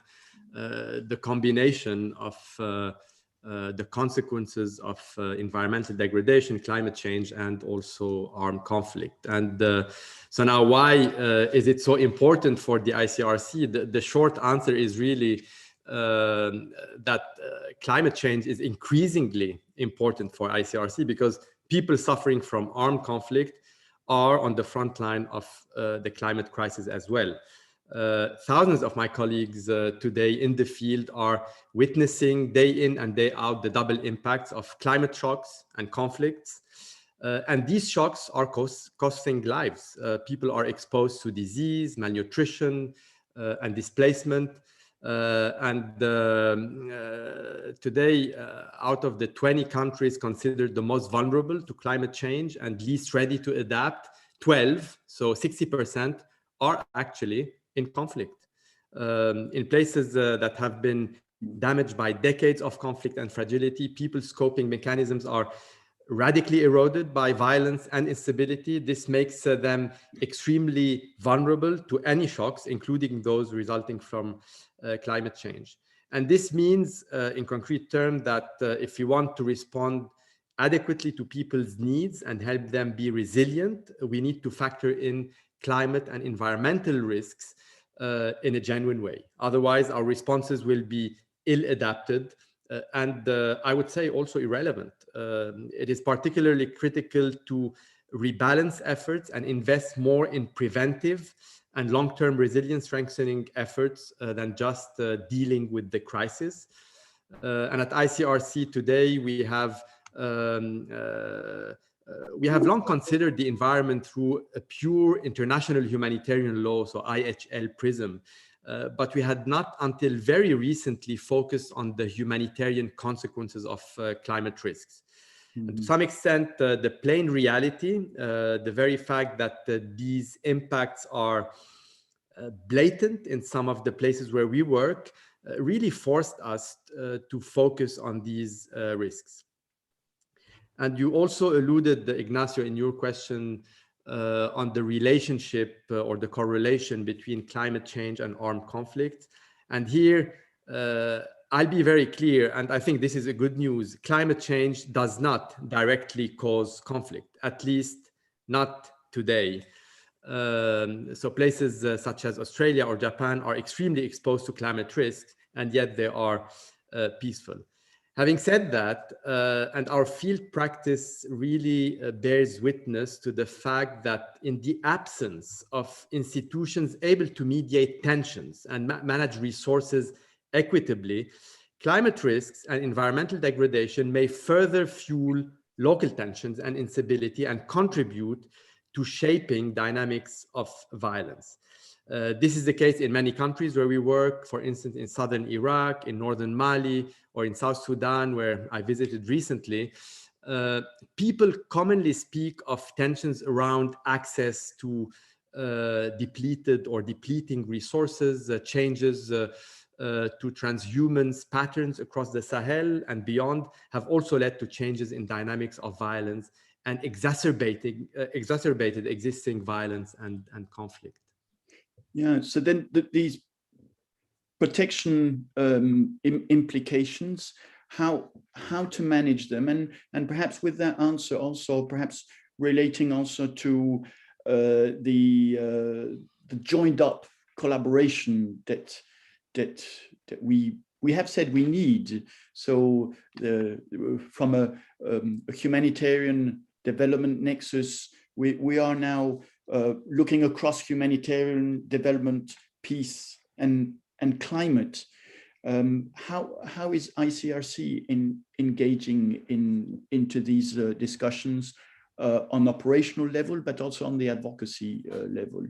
the combination of the consequences of environmental degradation, climate change, and also armed conflict. And so now, why is it so important for the ICRC? The short answer is really that climate change is increasingly important for ICRC because people suffering from armed conflict are on the front line of the climate crisis as well. Thousands of my colleagues today in the field are witnessing day in and day out the double impacts of climate shocks and conflicts. And these shocks are costing lives. People are exposed to disease, malnutrition, and displacement. Today, out of the 20 countries considered the most vulnerable to climate change and least ready to adapt, 12, so 60%, are actually in conflict, in places that have been damaged by decades of conflict and fragility. People's coping mechanisms are radically eroded by violence and instability. This makes them extremely vulnerable to any shocks, including those resulting from climate change. And this means, in concrete terms, that if we want to respond adequately to people's needs and help them be resilient, we need to factor in climate and environmental risks in a genuine way. Otherwise, our responses will be ill-adapted and I would say also irrelevant. It is particularly critical to rebalance efforts and invest more in preventive and long-term resilience strengthening efforts than just dealing with the crisis. And at ICRC today, we have long considered the environment through a pure international humanitarian law, so IHL prism, but we had not until very recently focused on the humanitarian consequences of climate risks. And to some extent, the plain reality, the very fact that these impacts are blatant in some of the places where we work, really forced us to focus on these risks. And you also alluded, Ignacio, in your question on the relationship or the correlation between climate change and armed conflict. And here, I'll be very clear, and I think this is a good news. Climate change does not directly cause conflict, at least not today. So places such as Australia or Japan are extremely exposed to climate risks, and yet they are peaceful. Having said that, and our field practice really bears witness to the fact that in the absence of institutions able to mediate tensions and manage resources equitably, climate risks and environmental degradation may further fuel local tensions and instability and contribute to shaping dynamics of violence. This is the case in many countries where we work, for instance, in southern Iraq, in northern Mali, or in South Sudan, where I visited recently. People commonly speak of tensions around access to depleted or depleting resources, changes to transhumance patterns across the Sahel and beyond have also led to changes in dynamics of violence and exacerbated existing violence and conflict. Yeah, so then these protection implications, how to manage them, and perhaps with that answer also perhaps relating also to the joined up collaboration that we have said we need. So from a humanitarian development nexus, we are now looking across humanitarian development, peace, and climate. How is ICRC engaging into these discussions on operational level, but also on the advocacy level?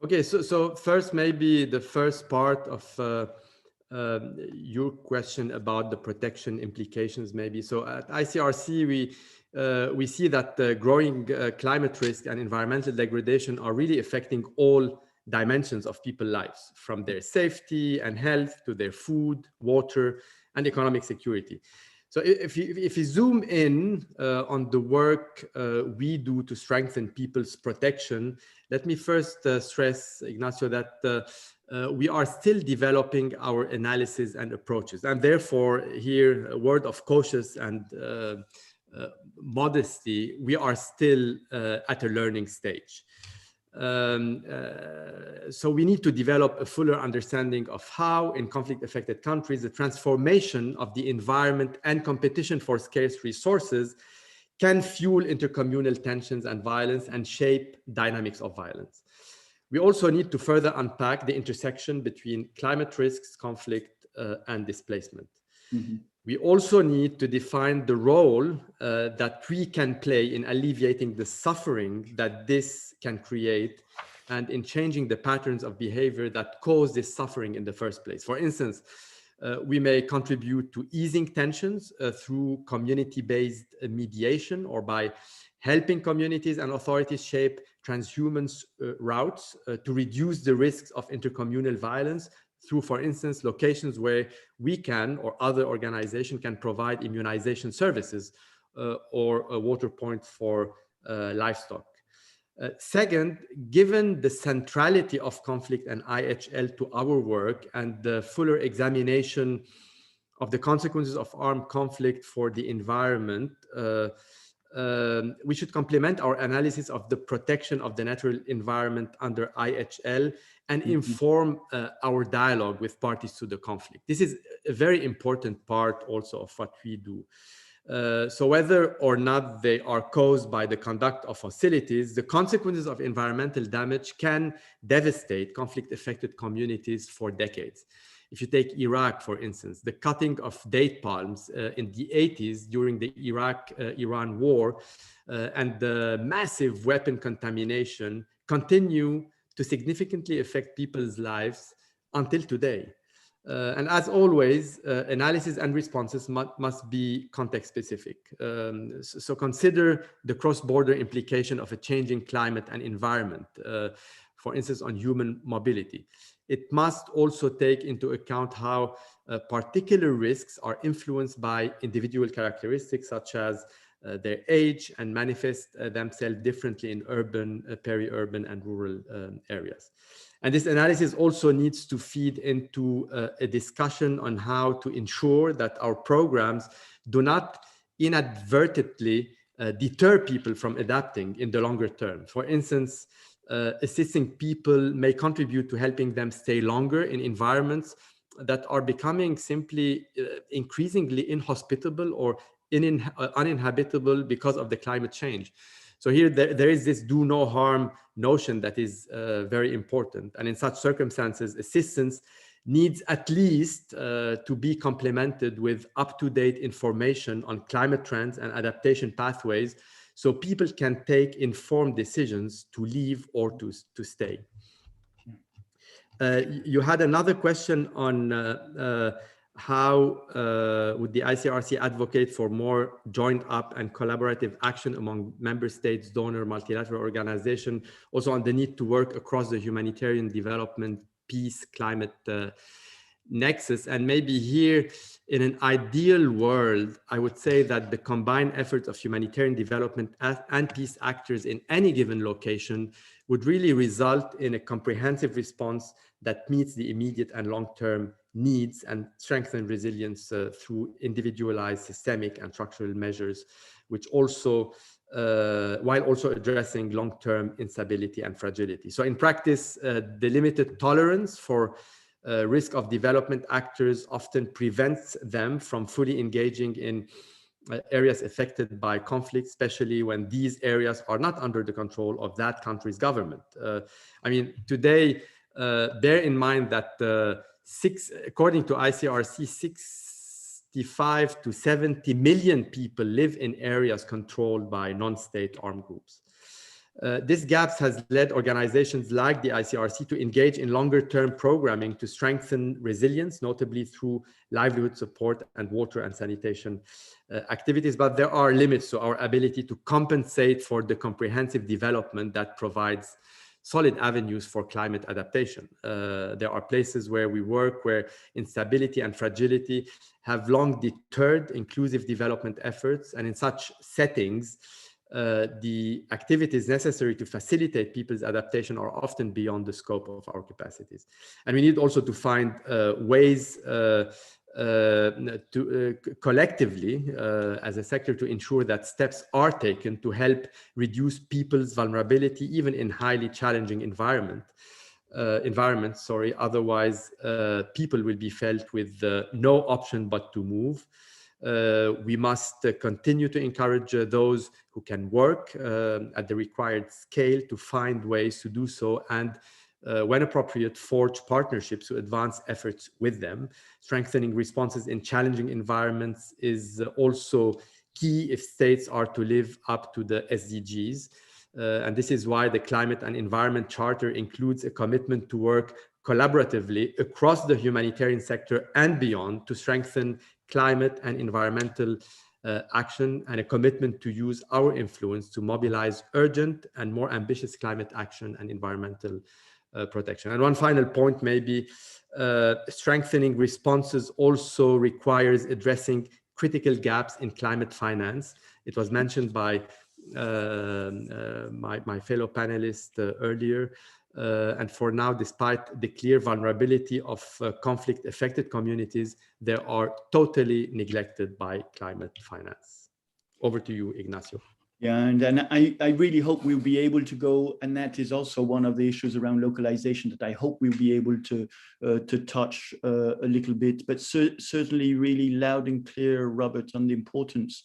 Okay, so first, maybe the first part of your question about the protection implications, maybe. So at ICRC, we see that growing climate risk and environmental degradation are really affecting all dimensions of people's lives, from their safety and health to their food, water, and economic security. So if you zoom in on the work we do to strengthen people's protection, let me first stress, Ignacio, that we are still developing our analysis and approaches. And therefore, here, a word of cautious and modesty, we are still at a learning stage. So we need to develop a fuller understanding of how, in conflict-affected countries, the transformation of the environment and competition for scarce resources can fuel intercommunal tensions and violence and shape dynamics of violence. We also need to further unpack the intersection between climate risks, conflict, and displacement. Mm-hmm. We also need to define the role that we can play in alleviating the suffering that this can create and in changing the patterns of behavior that cause this suffering in the first place. For instance, we may contribute to easing tensions through community-based mediation or by helping communities and authorities shape transhuman routes to reduce the risks of intercommunal violence through, for instance, locations where we can or other organizations can provide immunization services or a water point for livestock. Second, given the centrality of conflict and IHL to our work and the fuller examination of the consequences of armed conflict for the environment, we should complement our analysis of the protection of the natural environment under IHL and inform our dialogue with parties to the conflict. This is a very important part also of what we do. So whether or not they are caused by the conduct of hostilities, the consequences of environmental damage can devastate conflict-affected communities for decades. If you take Iraq, for instance, the cutting of date palms in the 80s during the Iraq-Iran war and the massive weapon contamination continue to significantly affect people's lives until today. And as always, analysis and responses must be context-specific. So consider the cross-border implication of a changing climate and environment, for instance, on human mobility. It must also take into account how particular risks are influenced by individual characteristics such as their age and manifest themselves differently in urban, peri-urban and rural areas. And this analysis also needs to feed into a discussion on how to ensure that our programs do not inadvertently deter people from adapting in the longer term. For instance, assisting people may contribute to helping them stay longer in environments that are becoming simply increasingly inhospitable or uninhabitable because of the climate change. So here there is this do no harm notion that is very important. And in such circumstances, assistance needs at least to be complemented with up-to-date information on climate trends and adaptation pathways so people can take informed decisions to leave or to stay. You had another question on how would the ICRC advocate for more joined up and collaborative action among member states, donor, multilateral organization, also on the need to work across the humanitarian development, peace, climate nexus. And maybe here, in an ideal world, I would say that the combined efforts of humanitarian development and peace actors in any given location would really result in a comprehensive response that meets the immediate and long-term needs and strengthen resilience through individualized systemic and structural measures, which also, while also addressing long-term instability and fragility. So in practice, the limited tolerance for risk of development actors often prevents them from fully engaging in areas affected by conflict, especially when these areas are not under the control of that country's government. I mean, today, bear in mind that according to ICRC, 65 to 70 million people live in areas controlled by non-state armed groups. This gap has led organizations like the ICRC to engage in longer-term programming to strengthen resilience, notably through livelihood support and water and sanitation activities. But there are limits to our ability to compensate for the comprehensive development that provides solid avenues for climate adaptation. There are places where we work where instability and fragility have long deterred inclusive development efforts, and in such settings, the activities necessary to facilitate people's adaptation are often beyond the scope of our capacities. And we need also to find ways to collectively, as a sector, to ensure that steps are taken to help reduce people's vulnerability, even in highly challenging environments. Otherwise, people will be felt with no option but to move. We must continue to encourage those who can work at the required scale to find ways to do so, and when appropriate, forge partnerships to advance efforts with them. Strengthening responses in challenging environments is also key if states are to live up to the SDGs. And this is why the Climate and Environment Charter includes a commitment to work collaboratively across the humanitarian sector and beyond to strengthen climate and environmental action, and a commitment to use our influence to mobilize urgent and more ambitious climate action and environmental protection. And one final point, maybe strengthening responses also requires addressing critical gaps in climate finance. It was mentioned by my fellow panelist earlier. And for now, despite the clear vulnerability of conflict-affected communities, they are totally neglected by climate finance. Over to you, Ignacio. Yeah, and I really hope we'll be able to go, and that is also one of the issues around localization that I hope we'll be able to touch a little bit, but certainly really loud and clear, Robert, on the importance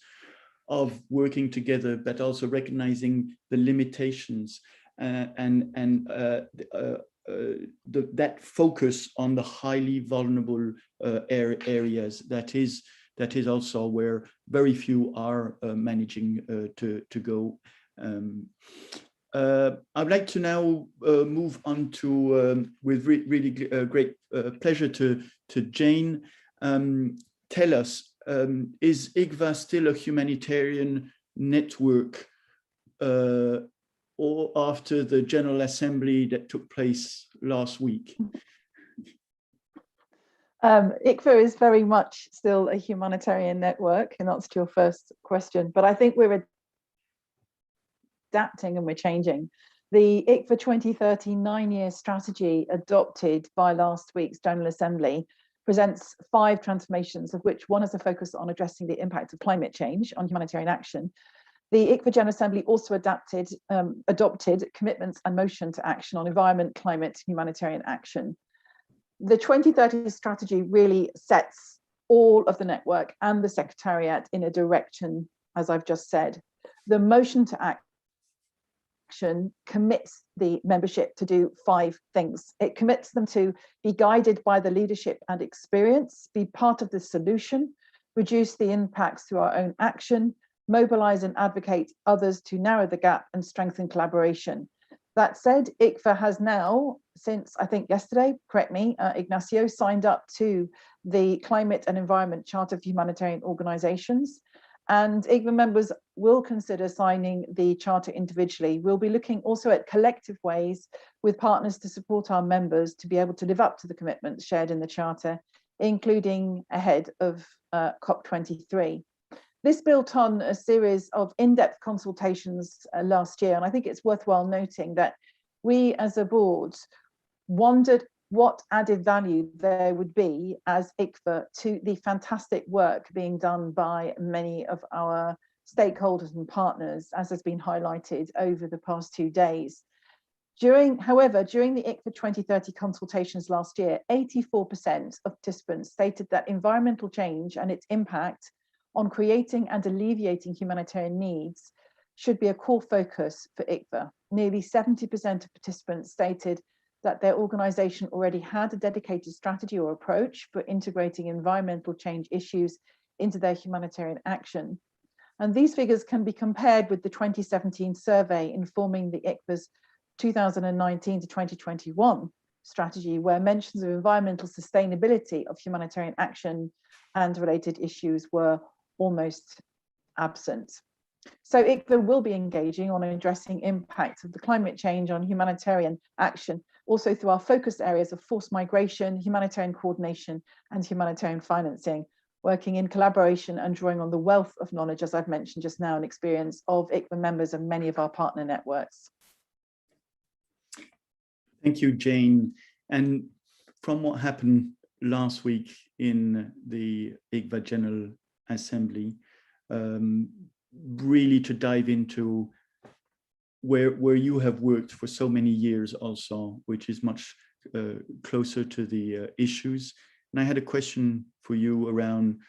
of working together, but also recognizing the limitations that focus on the highly vulnerable areas. That is also where very few are managing to go. I'd like to now move on to, with really great pleasure, to Jane. Tell us, is ICVA still a humanitarian network, or after the General Assembly that took place last week? ICVA is very much still a humanitarian network, and that's to your first question, but I think we're adapting and we're changing. The ICVA 2030 9-year strategy adopted by last week's General Assembly presents 5 transformations, of which one is a focus on addressing the impact of climate change on humanitarian action. The ICVA General Assembly also adopted commitments and motion to action on environment, climate, humanitarian action. The 2030 strategy really sets all of the network and the Secretariat in a direction, as I've just said. The motion to action commits the membership to do 5 things. It commits them to be guided by the leadership and experience, be part of the solution, reduce the impacts through our own action, mobilize and advocate others to narrow the gap and strengthen collaboration. That said, ICVA has now, since I think yesterday, correct me, Ignacio, signed up to the Climate and Environment Charter of Humanitarian Organizations, and ICVA members will consider signing the charter individually. We'll be looking also at collective ways with partners to support our members to be able to live up to the commitments shared in the charter, including ahead of COP23. This built on a series of in-depth consultations last year, and I think it's worthwhile noting that we as a board wondered what added value there would be as ICVA to the fantastic work being done by many of our stakeholders and partners, as has been highlighted over the past 2 days. However, during the ICVA 2030 consultations last year, 84% of participants stated that environmental change and its impact on creating and alleviating humanitarian needs should be a core focus for ICVA. Nearly 70% of participants stated that their organization already had a dedicated strategy or approach for integrating environmental change issues into their humanitarian action. And these figures can be compared with the 2017 survey informing the ICVA's 2019 to 2021 strategy, where mentions of environmental sustainability of humanitarian action and related issues were almost absent. So ICVA will be engaging on addressing impacts of the climate change on humanitarian action, also through our focus areas of forced migration, humanitarian coordination, and humanitarian financing, working in collaboration and drawing on the wealth of knowledge, as I've mentioned just now, and experience of ICVA members and many of our partner networks. Thank you, Jane. And from what happened last week in the ICVA General Assembly, really to dive into where you have worked for so many years also, which is much closer to the issues. And I had a question for you around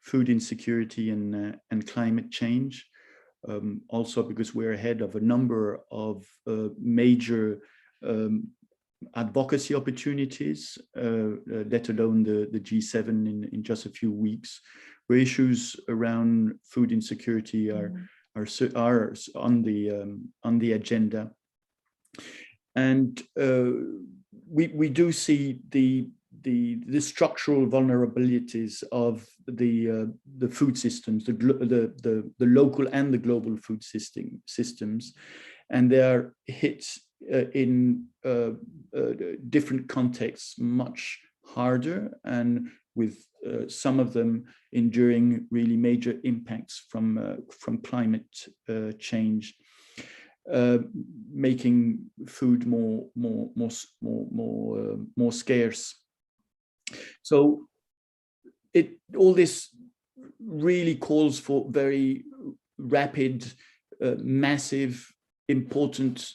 food insecurity and climate change, also because we're ahead of a number of major advocacy opportunities, let alone the G7 in just a few weeks, where issues around food insecurity are on the agenda. And we do see the structural vulnerabilities of the food systems, the local and the global food systems, and they are hit in different contexts much harder, and with some of them enduring really major impacts from climate change, making food more scarce. So all this really calls for very rapid, massive, important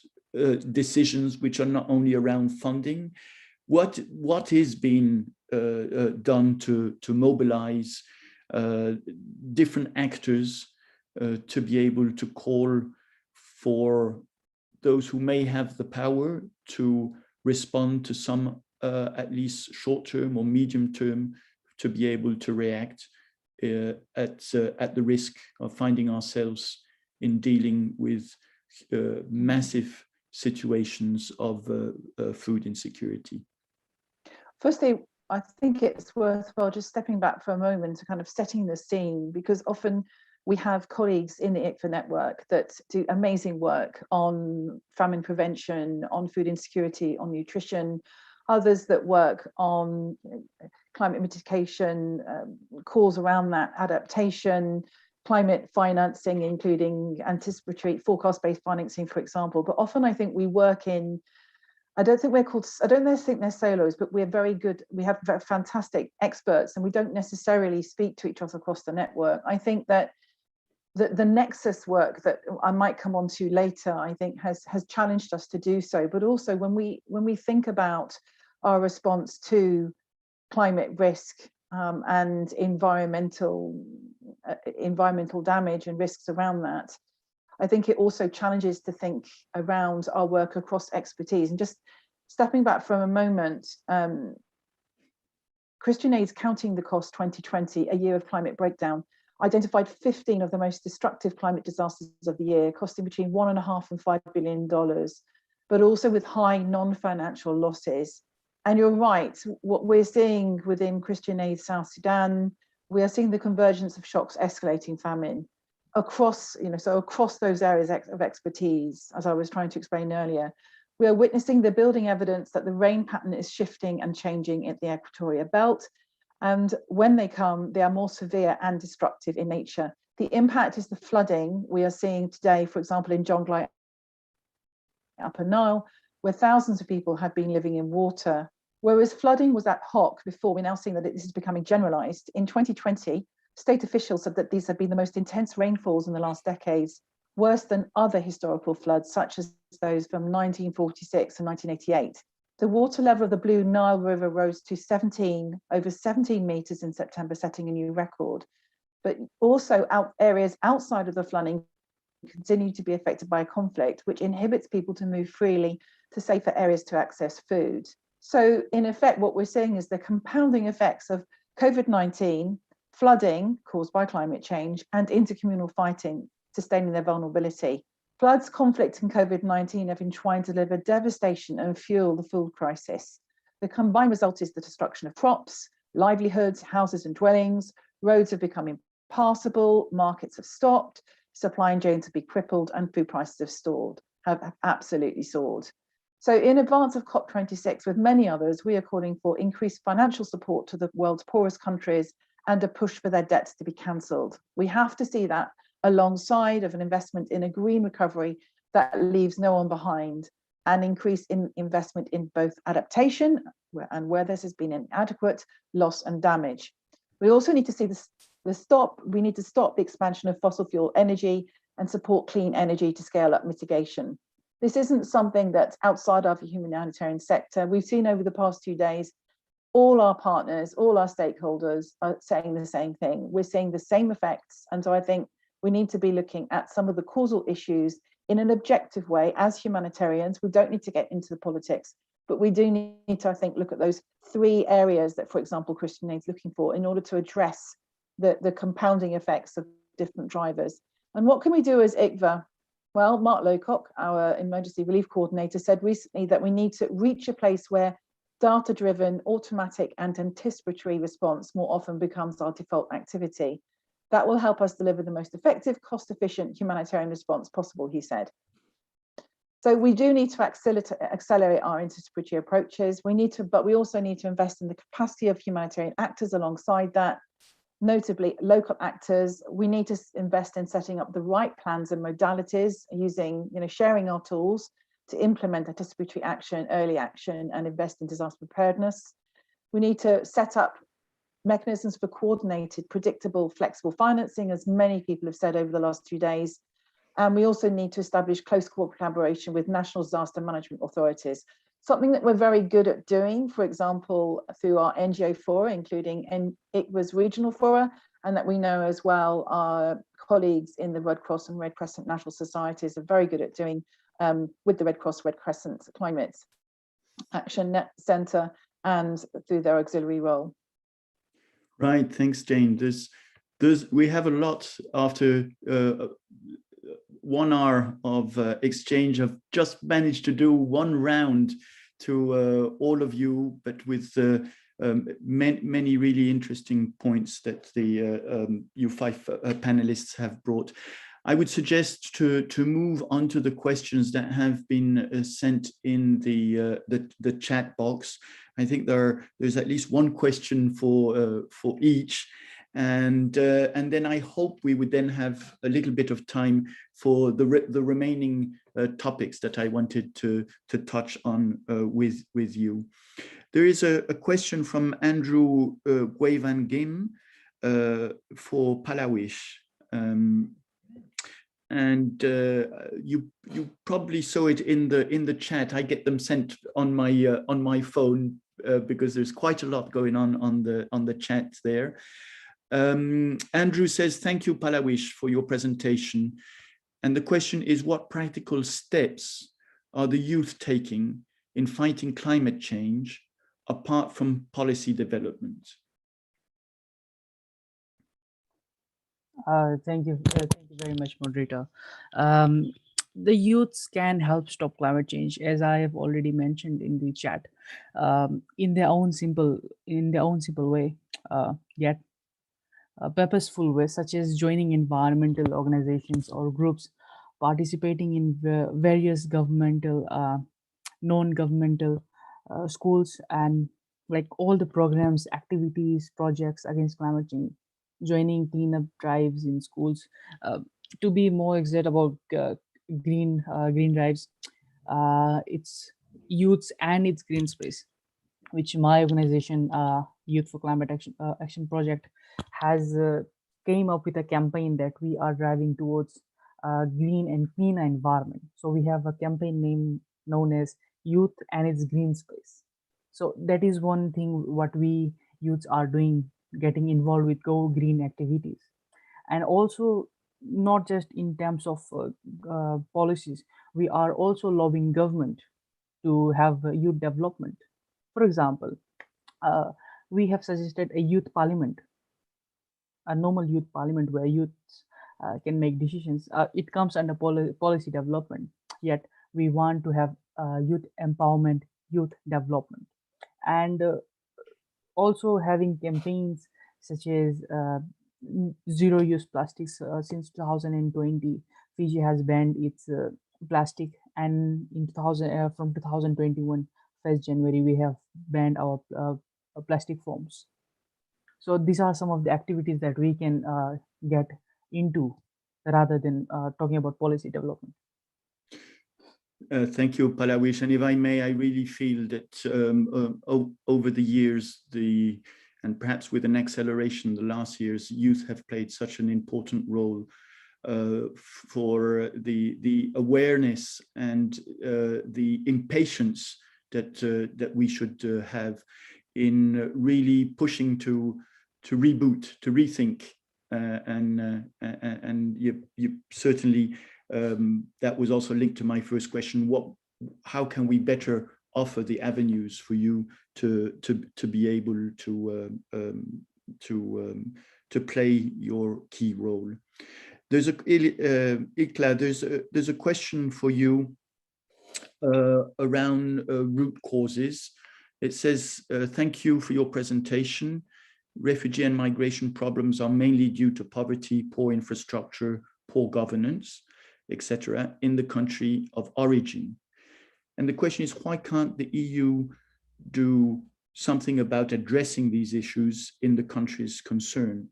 decisions, which are not only around funding. What is being done to mobilize different actors to be able to call for those who may have the power to respond to some at least short-term or medium-term, to be able to react at the risk of finding ourselves in dealing with massive situations of food insecurity? Firstly, I think it's worthwhile just stepping back for a moment to kind of setting the scene, because often we have colleagues in the ICVA network that do amazing work on famine prevention, on food insecurity, on nutrition, others that work on climate mitigation, calls around that, adaptation, climate financing, including anticipatory forecast-based financing, for example. But often I think we work in, I don't think they're solos, but we're very good. We have fantastic experts, and we don't necessarily speak to each other across the network. I think that the nexus work that I might come on to later, I think has challenged us to do so. But also when we think about our response to climate risk and environmental damage and risks around that, I think it also challenges to think around our work across expertise. And just stepping back from a moment, Christian Aid's Counting the Cost 2020, a year of climate breakdown, identified 15 of the most destructive climate disasters of the year, costing between $1.5 and $5 billion, but also with high non-financial losses. And you're right, what we're seeing within Christian Aid South Sudan, we are seeing the convergence of shocks, escalating famine across, across those areas of expertise, as I was trying to explain earlier. We are witnessing the building evidence that the rain pattern is shifting and changing at the equatorial belt. And when they come, they are more severe and destructive in nature. The impact is the flooding we are seeing today, for example, in Jonglei, Upper Nile, where thousands of people have been living in water. Whereas flooding was ad hoc before, we're now seeing that this is becoming generalized. In 2020, state officials said that these have been the most intense rainfalls in the last decades, worse than other historical floods, such as those from 1946 and 1988. The water level of the Blue Nile River rose to over 17 meters in September, setting a new record. But also areas outside of the flooding continue to be affected by conflict, which inhibits people to move freely to safer areas to access food. So in effect, what we're seeing is the compounding effects of COVID-19, flooding caused by climate change, and intercommunal fighting, sustaining their vulnerability. Floods, conflict, and COVID-19 have entwined to deliver devastation and fuel the food crisis. The combined result is the destruction of crops, livelihoods, houses and dwellings. Roads have become impassable, markets have stopped, supply chains have been crippled, and food prices have absolutely soared. So in advance of COP26, with many others, we are calling for increased financial support to the world's poorest countries and a push for their debts to be cancelled. We have to see that alongside of an investment in a green recovery that leaves no one behind, and increase in investment in both adaptation and where this has been inadequate, loss and damage. We also need to see we need to stop the expansion of fossil fuel energy and support clean energy to scale up mitigation. This isn't something that's outside of the humanitarian sector. We've seen over the past 2 days, all our partners, all our stakeholders are saying the same thing. We're seeing the same effects. And so I think we need to be looking at some of the causal issues in an objective way as humanitarians. We don't need to get into the politics, but we do need to, I think, look at those 3 areas that, for example, Christian Aid's looking for in order to address the compounding effects of different drivers. And what can we do as ICVA? Well, Mark Lowcock, our emergency relief coordinator, said recently that we need to reach a place where data-driven, automatic and anticipatory response more often becomes our default activity. That will help us deliver the most effective, cost-efficient humanitarian response possible, he said. So we do need to accelerate our anticipatory approaches. But we also need to invest in the capacity of humanitarian actors alongside that, notably local actors. We need to invest in setting up the right plans and modalities, using, sharing our tools to implement anticipatory action, early action, and invest in disaster preparedness. We need to set up mechanisms for coordinated, predictable, flexible financing, as many people have said over the last 2 days. And we also need to establish close collaboration with national disaster management authorities, something that we're very good at doing, for example, through our NGO fora, including ICVA's regional fora, and that we know as well our colleagues in the Red Cross and Red Crescent national societies are very good at doing with the Red Cross, Red Crescent Climate Action Centre and through their auxiliary role. Right, thanks, Jane. We have a lot after 1 hour of exchange. I've just managed to do 1 round to all of you, but with many really interesting points that you 5 panelists have brought. I would suggest to move on to the questions that have been sent in the chat box. I think there's at least 1 question for each, and then I hope we would then have a little bit of time for the remaining topics that I wanted to touch on with you. There is a question from Andrew Guevan Gim for Palawish. And you probably saw it in the chat. I get them sent on my phone because there's quite a lot going on the chat there. Andrew says, "Thank you, Palawish, for your presentation." And the question is, what practical steps are the youth taking in fighting climate change apart from policy development? Thank you very much, moderator. The youths can help stop climate change, as I have already mentioned in the chat, in their own simple way, yet a purposeful way, such as joining environmental organizations or groups, participating in various governmental, non-governmental schools, and like all the programs, activities, projects against climate change, joining cleanup drives in schools. To be more exact about green drives, it's youths and its green space, which my organization, Youth for Climate Action Project, has came up with a campaign that we are driving towards green and clean environment. So we have a campaign name known as Youth and its Green Space. So that is one thing what we youths are doing, getting involved with Go Green activities. And also, not just in terms of policies, we are also lobbying government to have youth development. For example, we have suggested a youth parliament a normal youth parliament where youth can make decisions. It comes under policy development, yet we want to have youth empowerment, youth development, and also having campaigns such as zero-use plastics. Since 2020, Fiji has banned its plastic, and in from 2021, 1st January, we have banned our plastic forms. So these are some of the activities that we can get into rather than talking about policy development. Thank you, Palawish. And if I may, I really feel that over the years, and perhaps with an acceleration the last years, youth have played such an important role for the awareness and the impatience that we should have in really pushing to reboot, to rethink, and you certainly. That was also linked to my first question. How can we better offer the avenues for you to be able to play your key role? There's there's a question for you around root causes. It says, thank you for your presentation. Refugee and migration problems are mainly due to poverty, poor infrastructure, poor governance, etc., in the country of origin. And the question is, why can't the EU do something about addressing these issues in the countries concerned?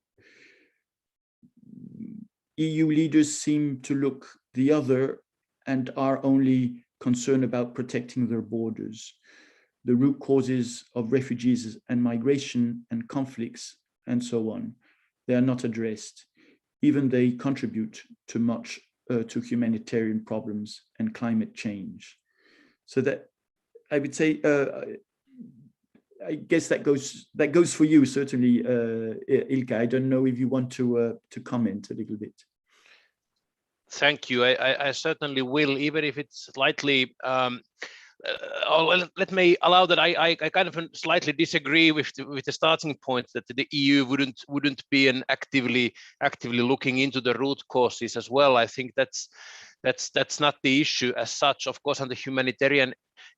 EU leaders seem to look the other and are only concerned about protecting their borders. The root causes of refugees and migration and conflicts and so on, they are not addressed. Even they contribute to much to humanitarian problems and climate change. So that I would say, I guess that goes for you certainly, Ilkay. I don't know if you want to comment a little bit. Thank you. I certainly will, even if it's slightly. Let me allow that I kind of slightly disagree with the starting point that the EU wouldn't be actively looking into the root causes as well. I think that's not the issue as such. Of course, on the humanitarian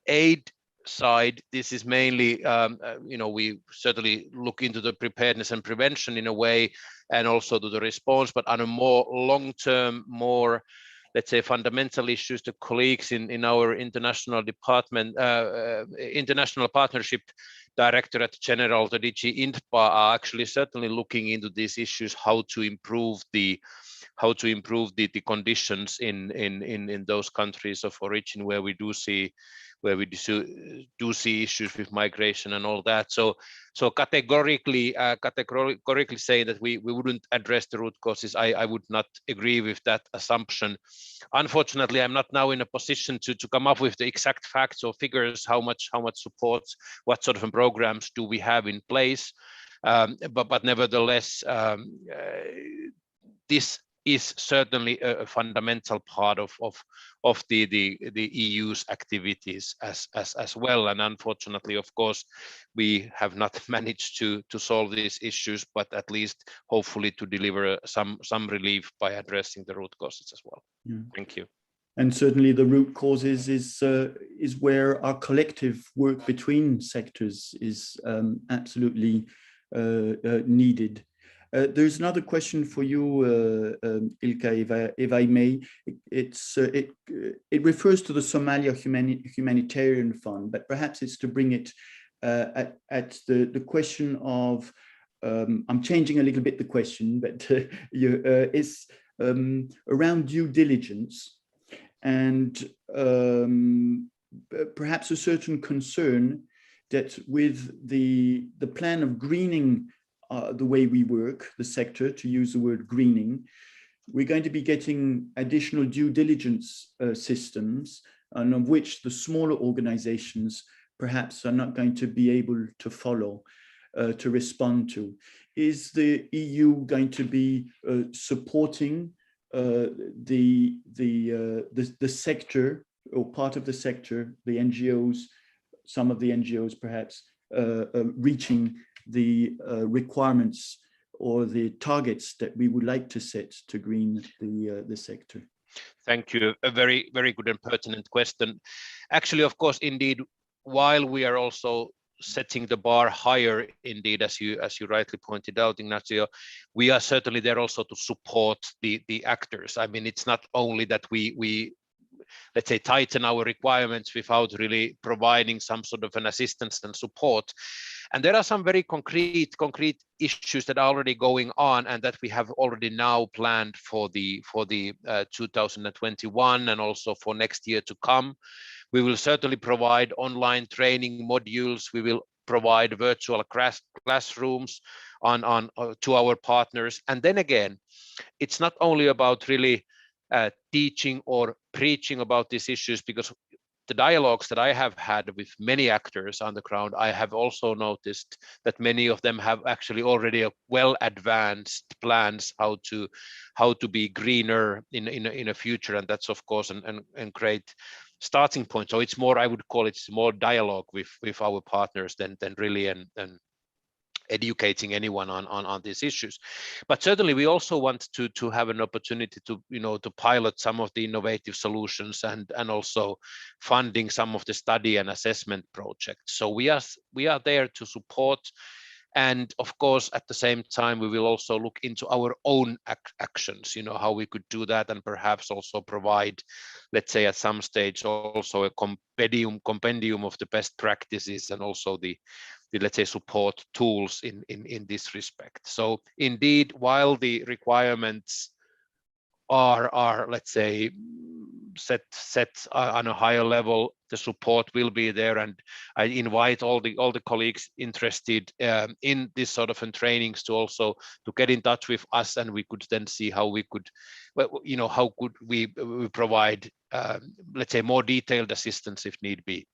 aid side, this is mainly we certainly look into the preparedness and prevention in a way, and also to the response. But on a more long-term, more, let's say, fundamental issues, the colleagues in our international department, international partnership directorate general, the DG INTPA, are actually certainly looking into these issues, how to improve the conditions in those countries of origin where we do see issues with migration and all that. So categorically saying that we wouldn't address the root causes, I would not agree with that assumption. Unfortunately, I'm not now in a position to come up with the exact facts or figures, how much support, what sort of programs do we have in place. But nevertheless, this is certainly a fundamental part of the EU's activities as well. And unfortunately, of course, we have not managed to solve these issues, but at least hopefully to deliver some relief by addressing the root causes as well. Yeah. Thank you. And certainly the root causes is where our collective work between sectors is absolutely needed. There's another question for you, Ilkay, if I may. It refers to the Somalia Humanitarian Fund, but perhaps it's to bring it at the question of, I'm changing a little bit the question, but it's around due diligence and perhaps a certain concern that with the plan of greening the way we work, the sector, to use the word greening, we're going to be getting additional due diligence systems, and of which the smaller organizations perhaps are not going to be able to follow, to respond to. Is the EU going to be supporting the sector, or part of the sector, the NGOs, some of the NGOs perhaps, reaching the requirements or the targets that we would like to set to green the sector? Thank you. A very, very good and pertinent question. Actually, of course, indeed, while we are also setting the bar higher, indeed, as you rightly pointed out, Ignacio, we are certainly there also to support the actors. I mean, it's not only that we let's say tighten our requirements without really providing some sort of an assistance and support. And there are some very concrete issues that are already going on and that we have already now planned for the 2021 and also for next year to come. We will certainly provide online training modules. We will provide virtual classrooms to our partners. And then again, it's not only about really teaching or preaching about these issues, because the dialogues that I have had with many actors on the ground, I have also noticed that many of them have actually already well advanced plans how to be greener in a future, and that's of course a great starting point. So it's more, I would call it more dialogue with our partners than really and educating anyone on these issues. But certainly we also want to have an opportunity to to pilot some of the innovative solutions and also funding some of the study and assessment projects. So we are there to support, and of course at the same time we will also look into our own actions, how we could do that, and perhaps also provide, let's say at some stage, also a compendium of the best practices and also the let's say support tools in this respect. So indeed, while the requirements are let's say set on a higher level, the support will be there, and I invite all the colleagues interested in this sort of trainings to also to get in touch with us, and we could then see how we could, how could we provide let's say more detailed assistance if need be.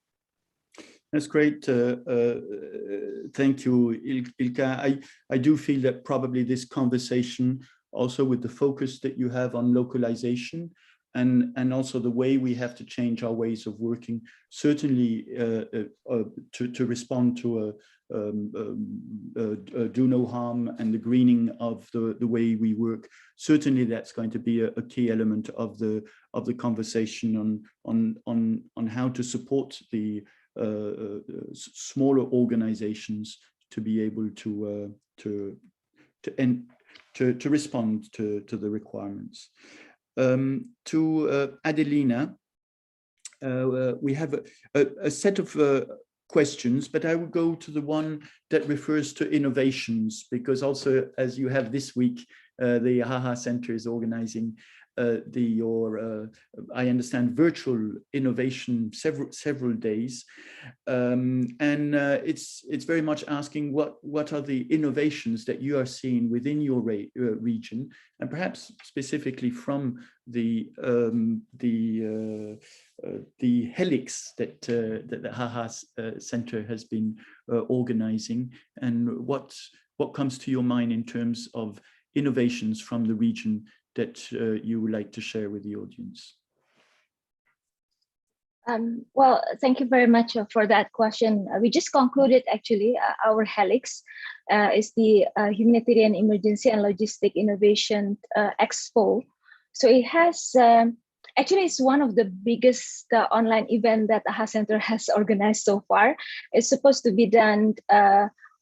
That's great. Thank you, Ilkka. I do feel that probably this conversation, also with the focus that you have on localization and also the way we have to change our ways of working, certainly to respond to do no harm and the greening of the way we work, certainly that's going to be a key element of the conversation on how to support the smaller organizations to be able to respond to the requirements. To Adelina, we have a set of questions, but I will go to the one that refers to innovations, because also, as you have this week, the HaHa Center is organizing I understand, virtual innovation several days, and it's very much asking what are the innovations that you are seeing within your region, and perhaps specifically from the helix that the HaHa Center has been organizing, and what comes to your mind in terms of innovations from the region that you would like to share with the audience? Well, thank you very much for that question. We just concluded actually our helix is the Humanitarian Emergency and Logistic Innovation Expo. So it has, actually it's one of the biggest online event that the HaHa Center has organized so far. It's supposed to be done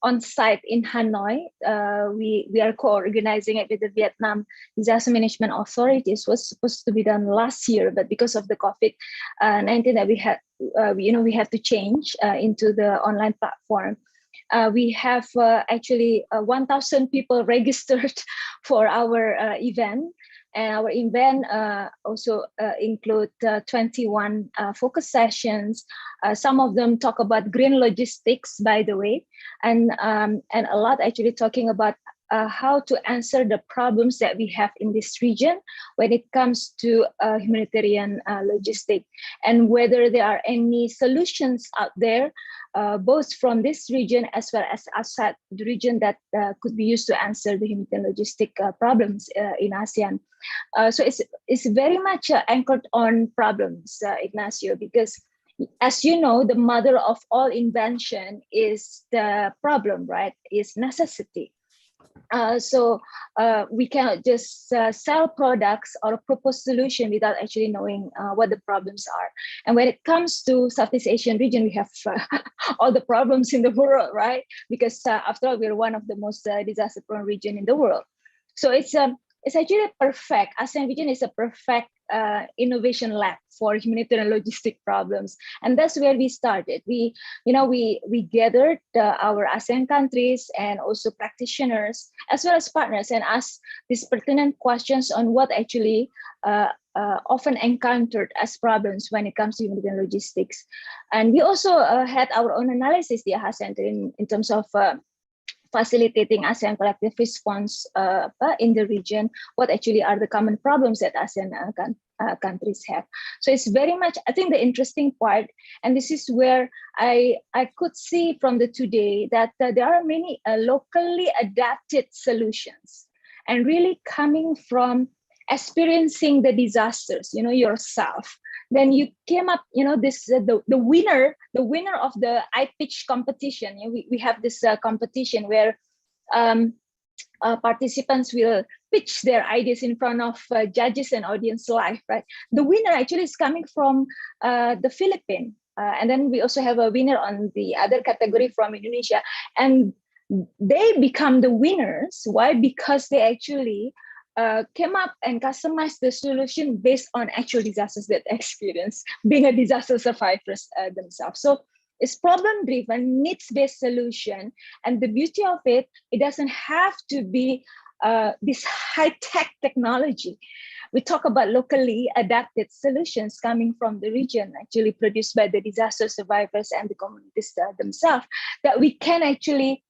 on site in Hanoi. We are co-organizing it with the Vietnam Disaster Management Authorities. Was supposed to be done last year, but because of the COVID-19 that we had, we have to change into the online platform. We have actually 1,000 people registered for our event. And our event also include 21 focus sessions. Some of them talk about green logistics, by the way, and a lot actually talking about how to answer the problems that we have in this region when it comes to humanitarian logistics, and whether there are any solutions out there, both from this region as well as outside the region, that could be used to answer the humanitarian logistic problems in ASEAN. So it's very much anchored on problems, Ignacio, because as you know, the mother of all invention is the problem, right? Is necessity. So we cannot just sell products or propose solution without actually knowing what the problems are. And when it comes to Southeast Asian region, we have all the problems in the world, right? Because after all, we're one of the most disaster-prone region in the world. So it's actually a perfect, ASEAN region is a perfect innovation lab for humanitarian logistic problems. And that's where we started. We gathered our ASEAN countries and also practitioners, as well as partners, and asked these pertinent questions on what actually often encountered as problems when it comes to humanitarian logistics. And we also had our own analysis, the AHA Center, in terms of facilitating ASEAN collective response in the region, what actually are the common problems that ASEAN countries have. So it's very much, I think, the interesting part, and this is where I could see from the today that there are many locally adapted solutions, and really coming from experiencing the disasters, yourself. Then you came up, this the winner of the iPitch competition. We have this competition where participants will pitch their ideas in front of judges and audience live, right? The winner actually is coming from the Philippines. And then we also have a winner on the other category from Indonesia. And they become the winners. Why? Because they actually came up and customized the solution based on actual disasters that they experienced, being a disaster survivors themselves. So it's problem-driven, needs-based solution. And the beauty of it doesn't have to be this high-tech technology. We talk about locally adapted solutions coming from the region, actually produced by the disaster survivors and the communities themselves, that we can actually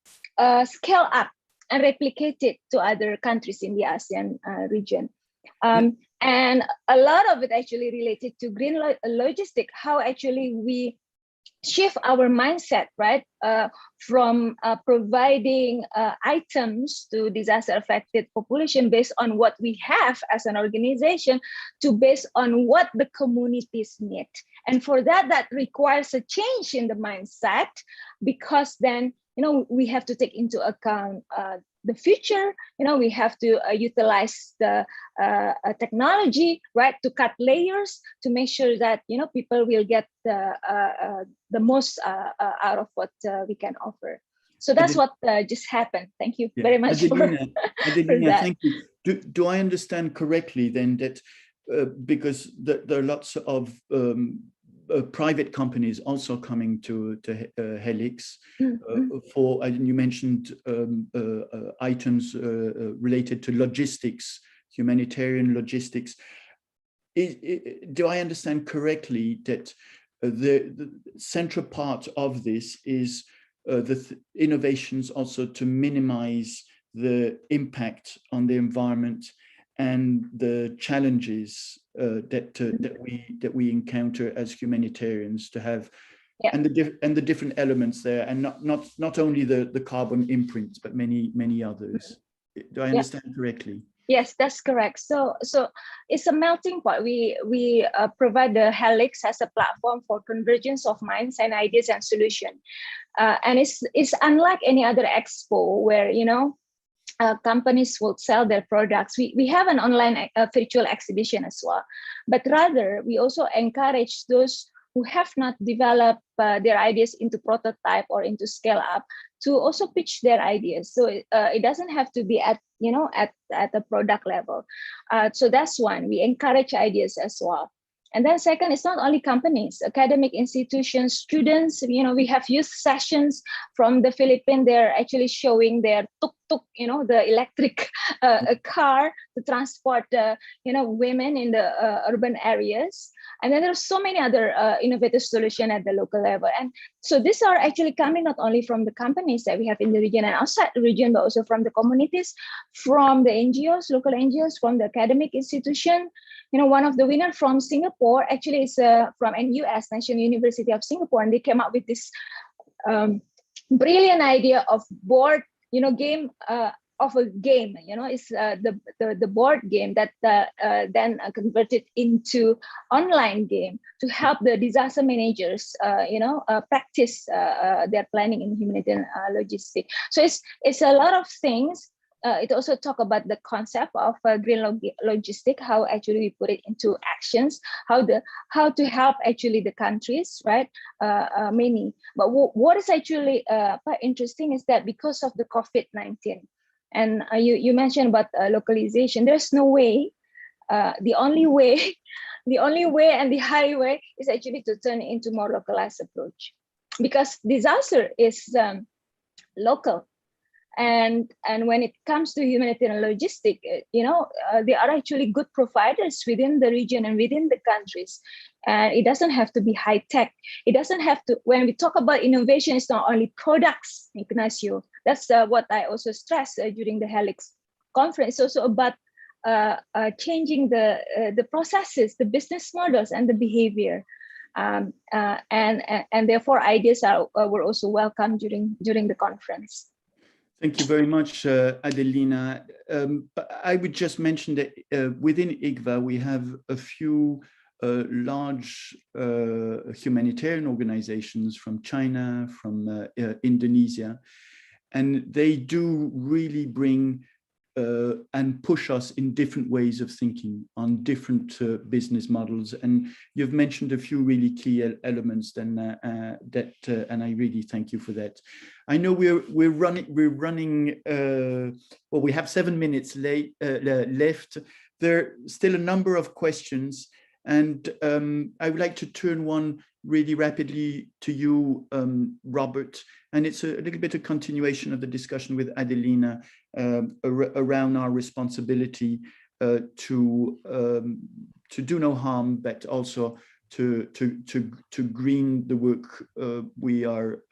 scale up and replicate it to other countries in the ASEAN region. And a lot of it actually related to green logistics, how actually we shift our mindset, right? From providing items to disaster affected population based on what we have as an organization to based on what the communities need. And for that requires a change in the mindset, because then, we have to take into account the future. We have to utilize the technology, right, to cut layers to make sure that people will get the most out of what we can offer. So that's what just happened. Thank you very much for that. Thank you. Do I understand correctly then that because there are lots of private companies also coming to Helix for, you mentioned items related to logistics, humanitarian logistics. Do I understand correctly that the central part of this is the innovations also to minimize the impact on the environment and the challenges that we encounter as humanitarians, to have, and the different elements there, and not only the carbon imprints, but many others. Do I understand correctly? Yes, that's correct. So it's a melting pot. We provide the Helix as a platform for convergence of minds and ideas and solution, and it's unlike any other expo where companies will sell their products. We have an online virtual exhibition as well, but rather we also encourage those who have not developed their ideas into prototype or into scale up to also pitch their ideas. So it doesn't have to be at the product level. So that's one. We encourage ideas as well. And then second, it's not only companies, academic institutions, students. We have youth sessions from the Philippines. They're actually showing their tuk-tuk, the electric car to transport, women in the urban areas. And then there's so many other innovative solutions at the local level. And so these are actually coming not only from the companies that we have in the region and outside the region, but also from the communities, from the NGOs, local NGOs, from the academic institution. One of the winners from Singapore actually is from NUS, National University of Singapore, and they came up with this brilliant idea of board, game of a game. It's the board game that then converted into online game to help the disaster managers, practice their planning in humanitarian logistics. So it's a lot of things. it also talk about the concept of green logistic, how actually we put it into actions, how to help actually the countries, right? Many. But what is actually quite interesting is that because of the COVID-19, and you mentioned about localization, there's no way. The only way, the only way and the highway is actually to turn it into more localized approach, because disaster is local. And when it comes to humanitarian logistic, they are actually good providers within the region and within the countries. And it doesn't have to be high tech. It doesn't have to. When we talk about innovation, it's not only products, Ignacio. That's what I also stressed during the Helix conference. It's also about changing the processes, the business models, and the behavior. And therefore, ideas were also welcome during the conference. Thank you very much, Adelina. But I would just mention that within ICVA, we have a few large humanitarian organizations from China, from Indonesia, and they do really bring and push us in different ways of thinking on different business models. And you've mentioned a few really key elements and I really thank you for that. I know we're running. Well, we have 7 minutes left. There are still a number of questions, and I would like to turn one really rapidly to you, Robert, and it's a little bit of continuation of the discussion with Adelina around our responsibility to do no harm, but also to green the work we are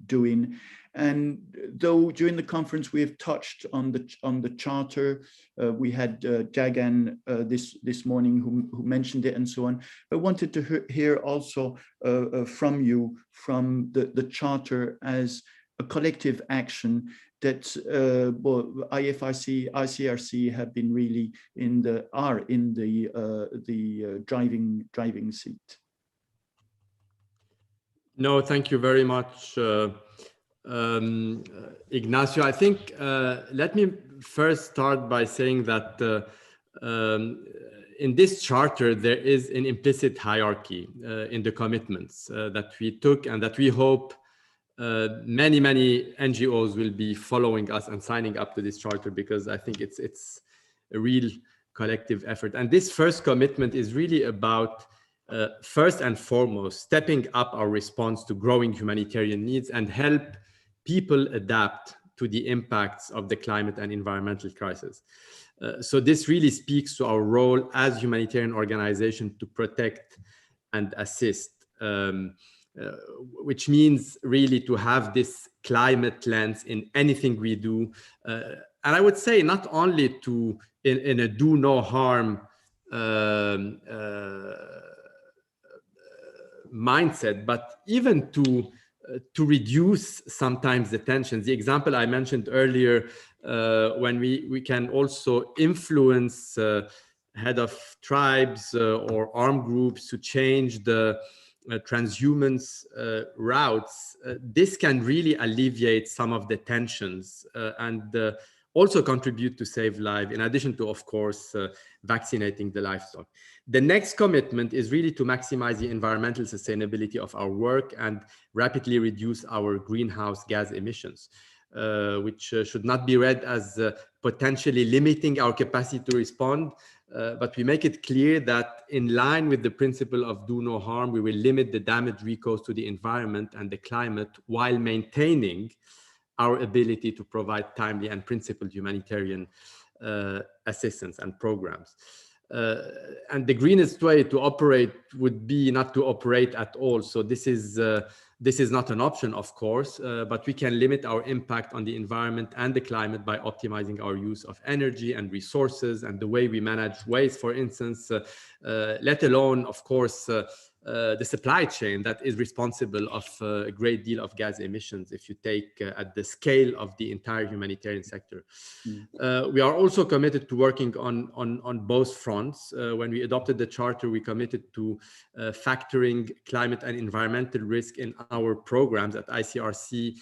doing. And though during the conference we have touched on the charter, we had Jagan this morning who mentioned it and so on. I wanted to hear also from you, from the charter as a collective action that IFRC, ICRC have been really in the driving seat. No, thank you very much, Ignacio. I think let me first start by saying that in this charter there is an implicit hierarchy in the commitments that we took, and that we hope many NGOs will be following us and signing up to this charter, because I think it's a real collective effort. And this first commitment is really about first and foremost stepping up our response to growing humanitarian needs and help people adapt to the impacts of the climate and environmental crisis. So this really speaks to our role as humanitarian organization to protect and assist, which means really to have this climate lens in anything we do. And I would say not only to in a do no harm mindset, but even to reduce sometimes the tensions. The example I mentioned earlier, when we can also influence head of tribes or armed groups to change the transhumance routes, this can really alleviate some of the tensions and also contribute to save lives, in addition to, of course, vaccinating the livestock. The next commitment is really to maximize the environmental sustainability of our work and rapidly reduce our greenhouse gas emissions, which should not be read as potentially limiting our capacity to respond, but we make it clear that in line with the principle of do no harm, we will limit the damage we cause to the environment and the climate while maintaining our ability to provide timely and principled humanitarian assistance and programs. And the greenest way to operate would be not to operate at all. So this is not an option, of course, but we can limit our impact on the environment and the climate by optimizing our use of energy and resources and the way we manage waste, for instance, let alone, of course, the supply chain that is responsible of a great deal of gas emissions if you take at the scale of the entire humanitarian sector. We are also committed to working on both fronts. When we adopted the charter, we committed to factoring climate and environmental risk in our programs at ICRC,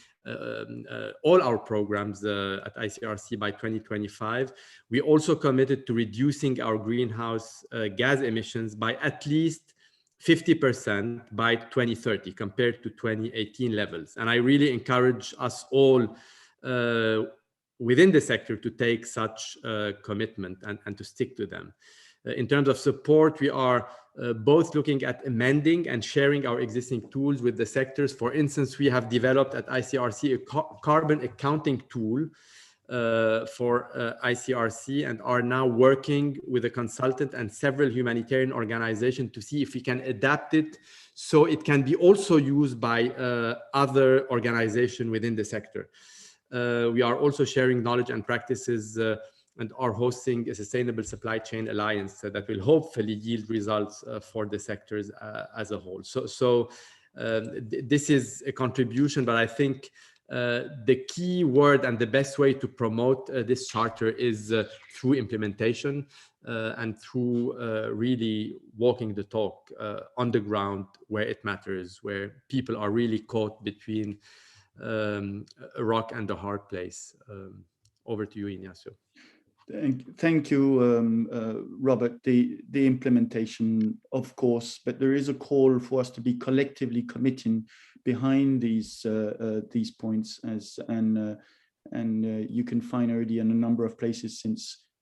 all our programs at ICRC by 2025. We also committed to reducing our greenhouse gas emissions by at least 50% by 2030 compared to 2018 levels. And I really encourage us all within the sector to take such commitment and to stick to them. In terms of support, we are both looking at amending and sharing our existing tools with the sectors. For instance, we have developed at ICRC a carbon accounting tool for ICRC and are now working with a consultant and several humanitarian organizations to see if we can adapt it so it can be also used by other organizations within the sector. We are also sharing knowledge and practices and are hosting a sustainable supply chain alliance that will hopefully yield results for the sectors as a whole. So this is a contribution, but I think the key word and the best way to promote this charter is through implementation and through really walking the talk on the ground where it matters, where people are really caught between a rock and a hard place. Over to you, Ignacio. Thank you, Robert. The implementation, of course, but there is a call for us to be collectively committing behind these points, and you can find already in a number of places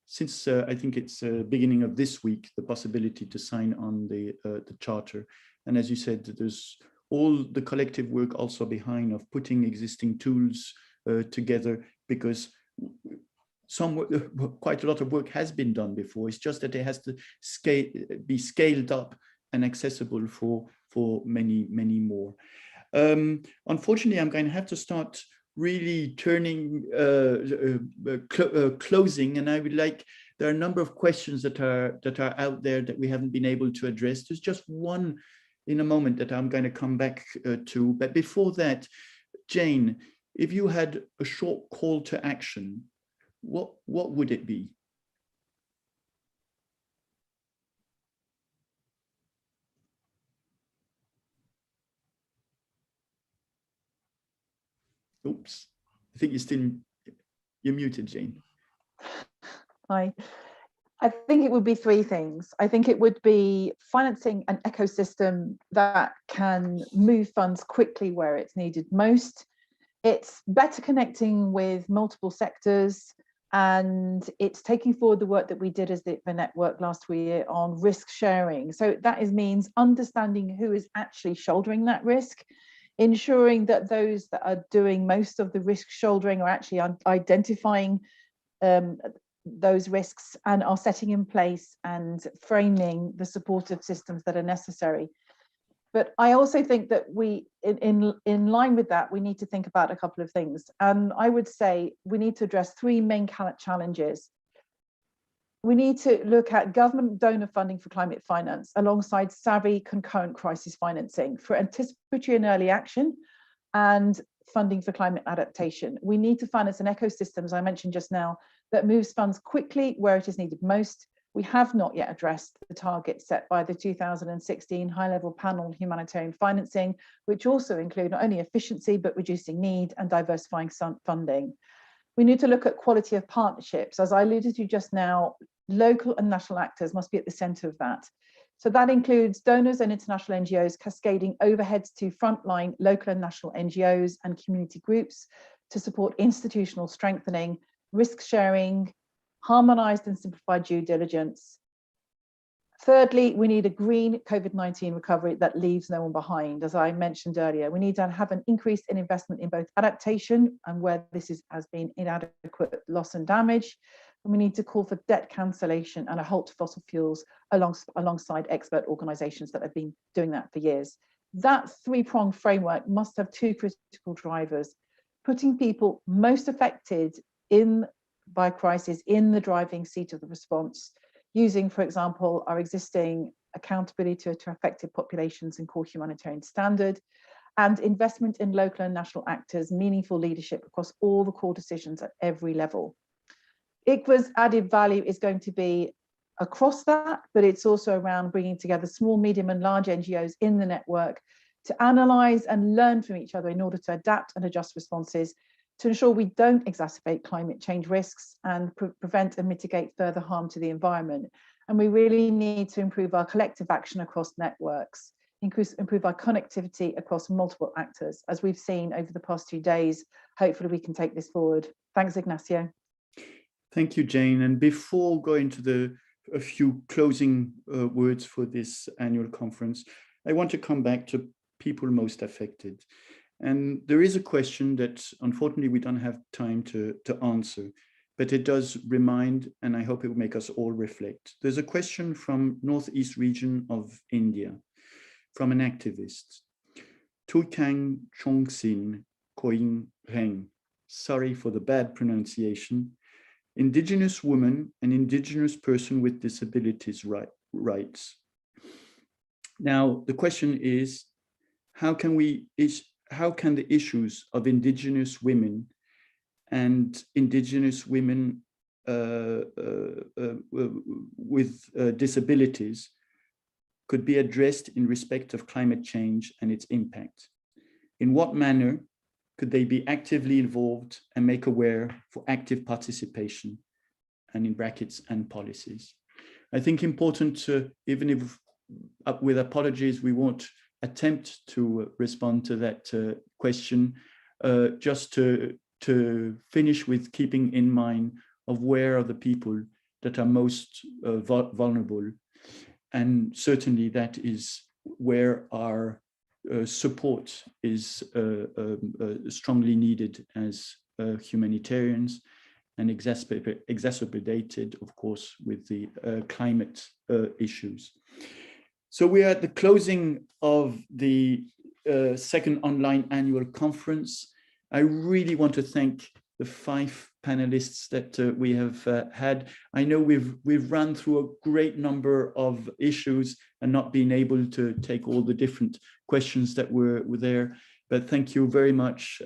since I think it's beginning of this week the possibility to sign on the charter. And as you said, there's all the collective work also behind of putting existing tools together, because quite a lot of work has been done before. It's just that it has to be scaled up and accessible for many more. Unfortunately, I'm going to have to start really turning closing, and I would like, there are a number of questions that are out there that we haven't been able to address. There's just one in a moment that I'm going to come back to, but before that, Jane, if you had a short call to action, what would it be? Oops, I think you're muted, Jane. Hi. I think it would be three things. I think it would be financing an ecosystem that can move funds quickly where it's needed most. It's better connecting with multiple sectors, and it's taking forward the work that we did as the ICVA network last year on risk sharing. So that means understanding who is actually shouldering that risk, ensuring that those that are doing most of the risk shouldering are actually identifying those risks and are setting in place and framing the supportive systems that are necessary. But I also think that we, in line with that, we need to think about a couple of things. And I would say we need to address three main challenges. We need to look at government donor funding for climate finance alongside savvy concurrent crisis financing for anticipatory and early action and funding for climate adaptation. We need to finance an ecosystem, as I mentioned just now, that moves funds quickly where it is needed most. We have not yet addressed the targets set by the 2016 high-level panel on humanitarian financing, which also include not only efficiency, but reducing need and diversifying funding. We need to look at quality of partnerships. As I alluded to just now, local and national actors must be at the center of that. So that includes donors and international NGOs cascading overheads to frontline local and national NGOs and community groups to support institutional strengthening, risk sharing, harmonized and simplified due diligence. Thirdly, we need a green COVID-19 recovery that leaves no one behind. As I mentioned earlier, we need to have an increase in investment in both adaptation and where this has been inadequate loss and damage. And we need to call for debt cancellation and a halt to fossil fuels alongside expert organizations that have been doing that for years. That three-pronged framework must have two critical drivers: putting people most affected by crisis in the driving seat of the response, using, for example, our existing accountability to affected populations and core humanitarian standard, and investment in local and national actors, meaningful leadership across all the core decisions at every level. ICVA's added value is going to be across that, but it's also around bringing together small, medium and large NGOs in the network to analyse and learn from each other in order to adapt and adjust responses to ensure we don't exacerbate climate change risks and prevent and mitigate further harm to the environment. And we really need to improve our collective action across networks, improve our connectivity across multiple actors. As we've seen over the past 2 days, hopefully we can take this forward. Thanks, Ignacio. Thank you, Jane. And before going to a few closing words for this annual conference, I want to come back to people most affected. And there is a question that unfortunately we don't have time to answer, but it does remind, and I hope it will make us all reflect. There's a question from Northeast region of India, from an activist, Tukang Chongsin Koing Reng. Sorry for the bad pronunciation. Indigenous woman and indigenous person with disabilities rights. Now, the question is, how can the issues of indigenous women and indigenous women with disabilities could be addressed in respect of climate change and its impact? In what manner could they be actively involved and make aware for active participation, and in brackets, and policies? I think important to, even if with apologies, we won't attempt to respond to that question, just to finish with keeping in mind of where are the people that are most vulnerable. And certainly that is where our support is strongly needed as humanitarians, and exacerbated, of course, with the climate issues. So we are at the closing of the second online annual conference. I really want to thank the 5 panelists that we have had. I know we've run through a great number of issues and not been able to take all the different questions that were there, but thank you very much,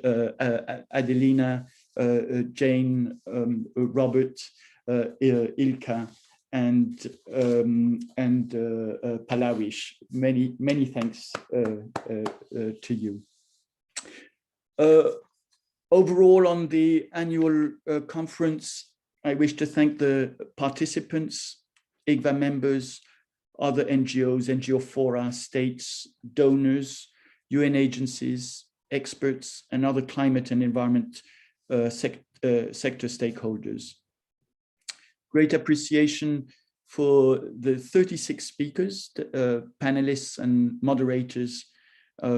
Adelina, Jane, Robert, Ilka, and Palawish. Many thanks to you. Overall, on the annual conference, I wish to thank the participants, ICVA members, other NGOs, NGO fora, states, donors, UN agencies, experts, and other climate and environment sector stakeholders. Great appreciation for the 36 speakers, panelists and moderators,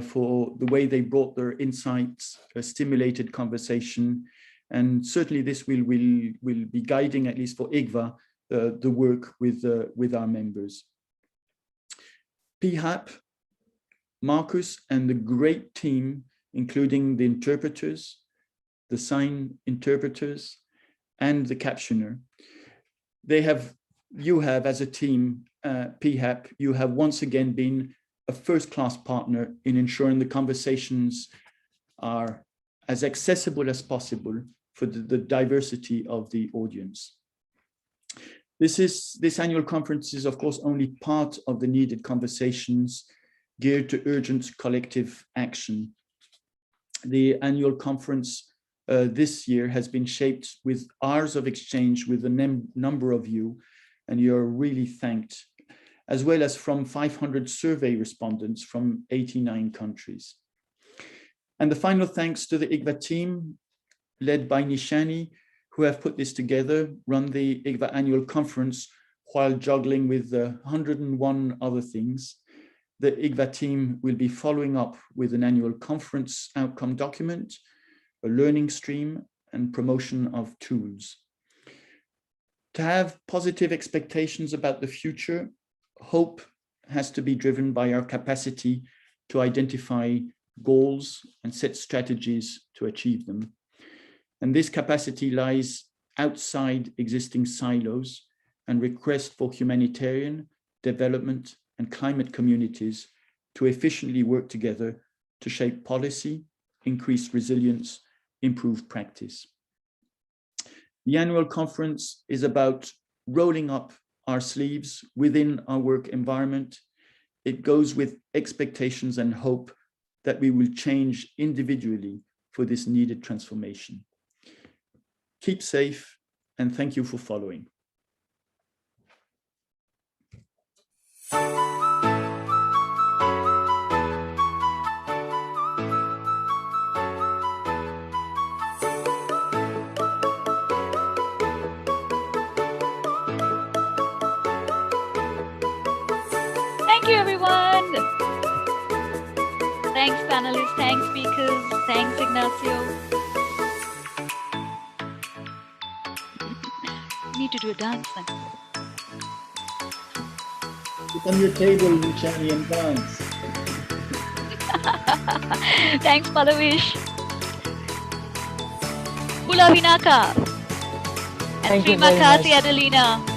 for the way they brought their insights, stimulated conversation, and certainly this will be guiding, at least for ICVA, the work with our members. PHAP, Marcus, and the great team, including the interpreters, the sign interpreters, and the captioner. You have as a team, PHAP, you have once again been a first-class partner in ensuring the conversations are as accessible as possible for the diversity of the audience. This annual conference is, of course, only part of the needed conversations geared to urgent collective action. The annual conference this year has been shaped with hours of exchange with a number of you, and you're really thanked, as well as from 500 survey respondents from 89 countries. And the final thanks to the ICVA team, led by Nishani, who have put this together, run the ICVA annual conference while juggling with 101 other things. The ICVA team will be following up with an annual conference outcome document, a learning stream, and promotion of tools. To have positive expectations about the future, hope has to be driven by our capacity to identify goals and set strategies to achieve them. And this capacity lies outside existing silos and request for humanitarian, development, and climate communities to efficiently work together to shape policy, increase resilience, improve practice. The annual conference is about rolling up our sleeves within our work environment. It goes with expectations and hope that we will change individually for this needed transformation. Keep safe, and thank you for following. Thank you, everyone. Thanks, panelists. Thanks, speakers. Thanks, Ignacio. Need to do a dance then. Sit on your table, Nishani, and dance. Thanks, Palavish. Bula Vinaka. And Thank you Prima very Kasi much. Adelina.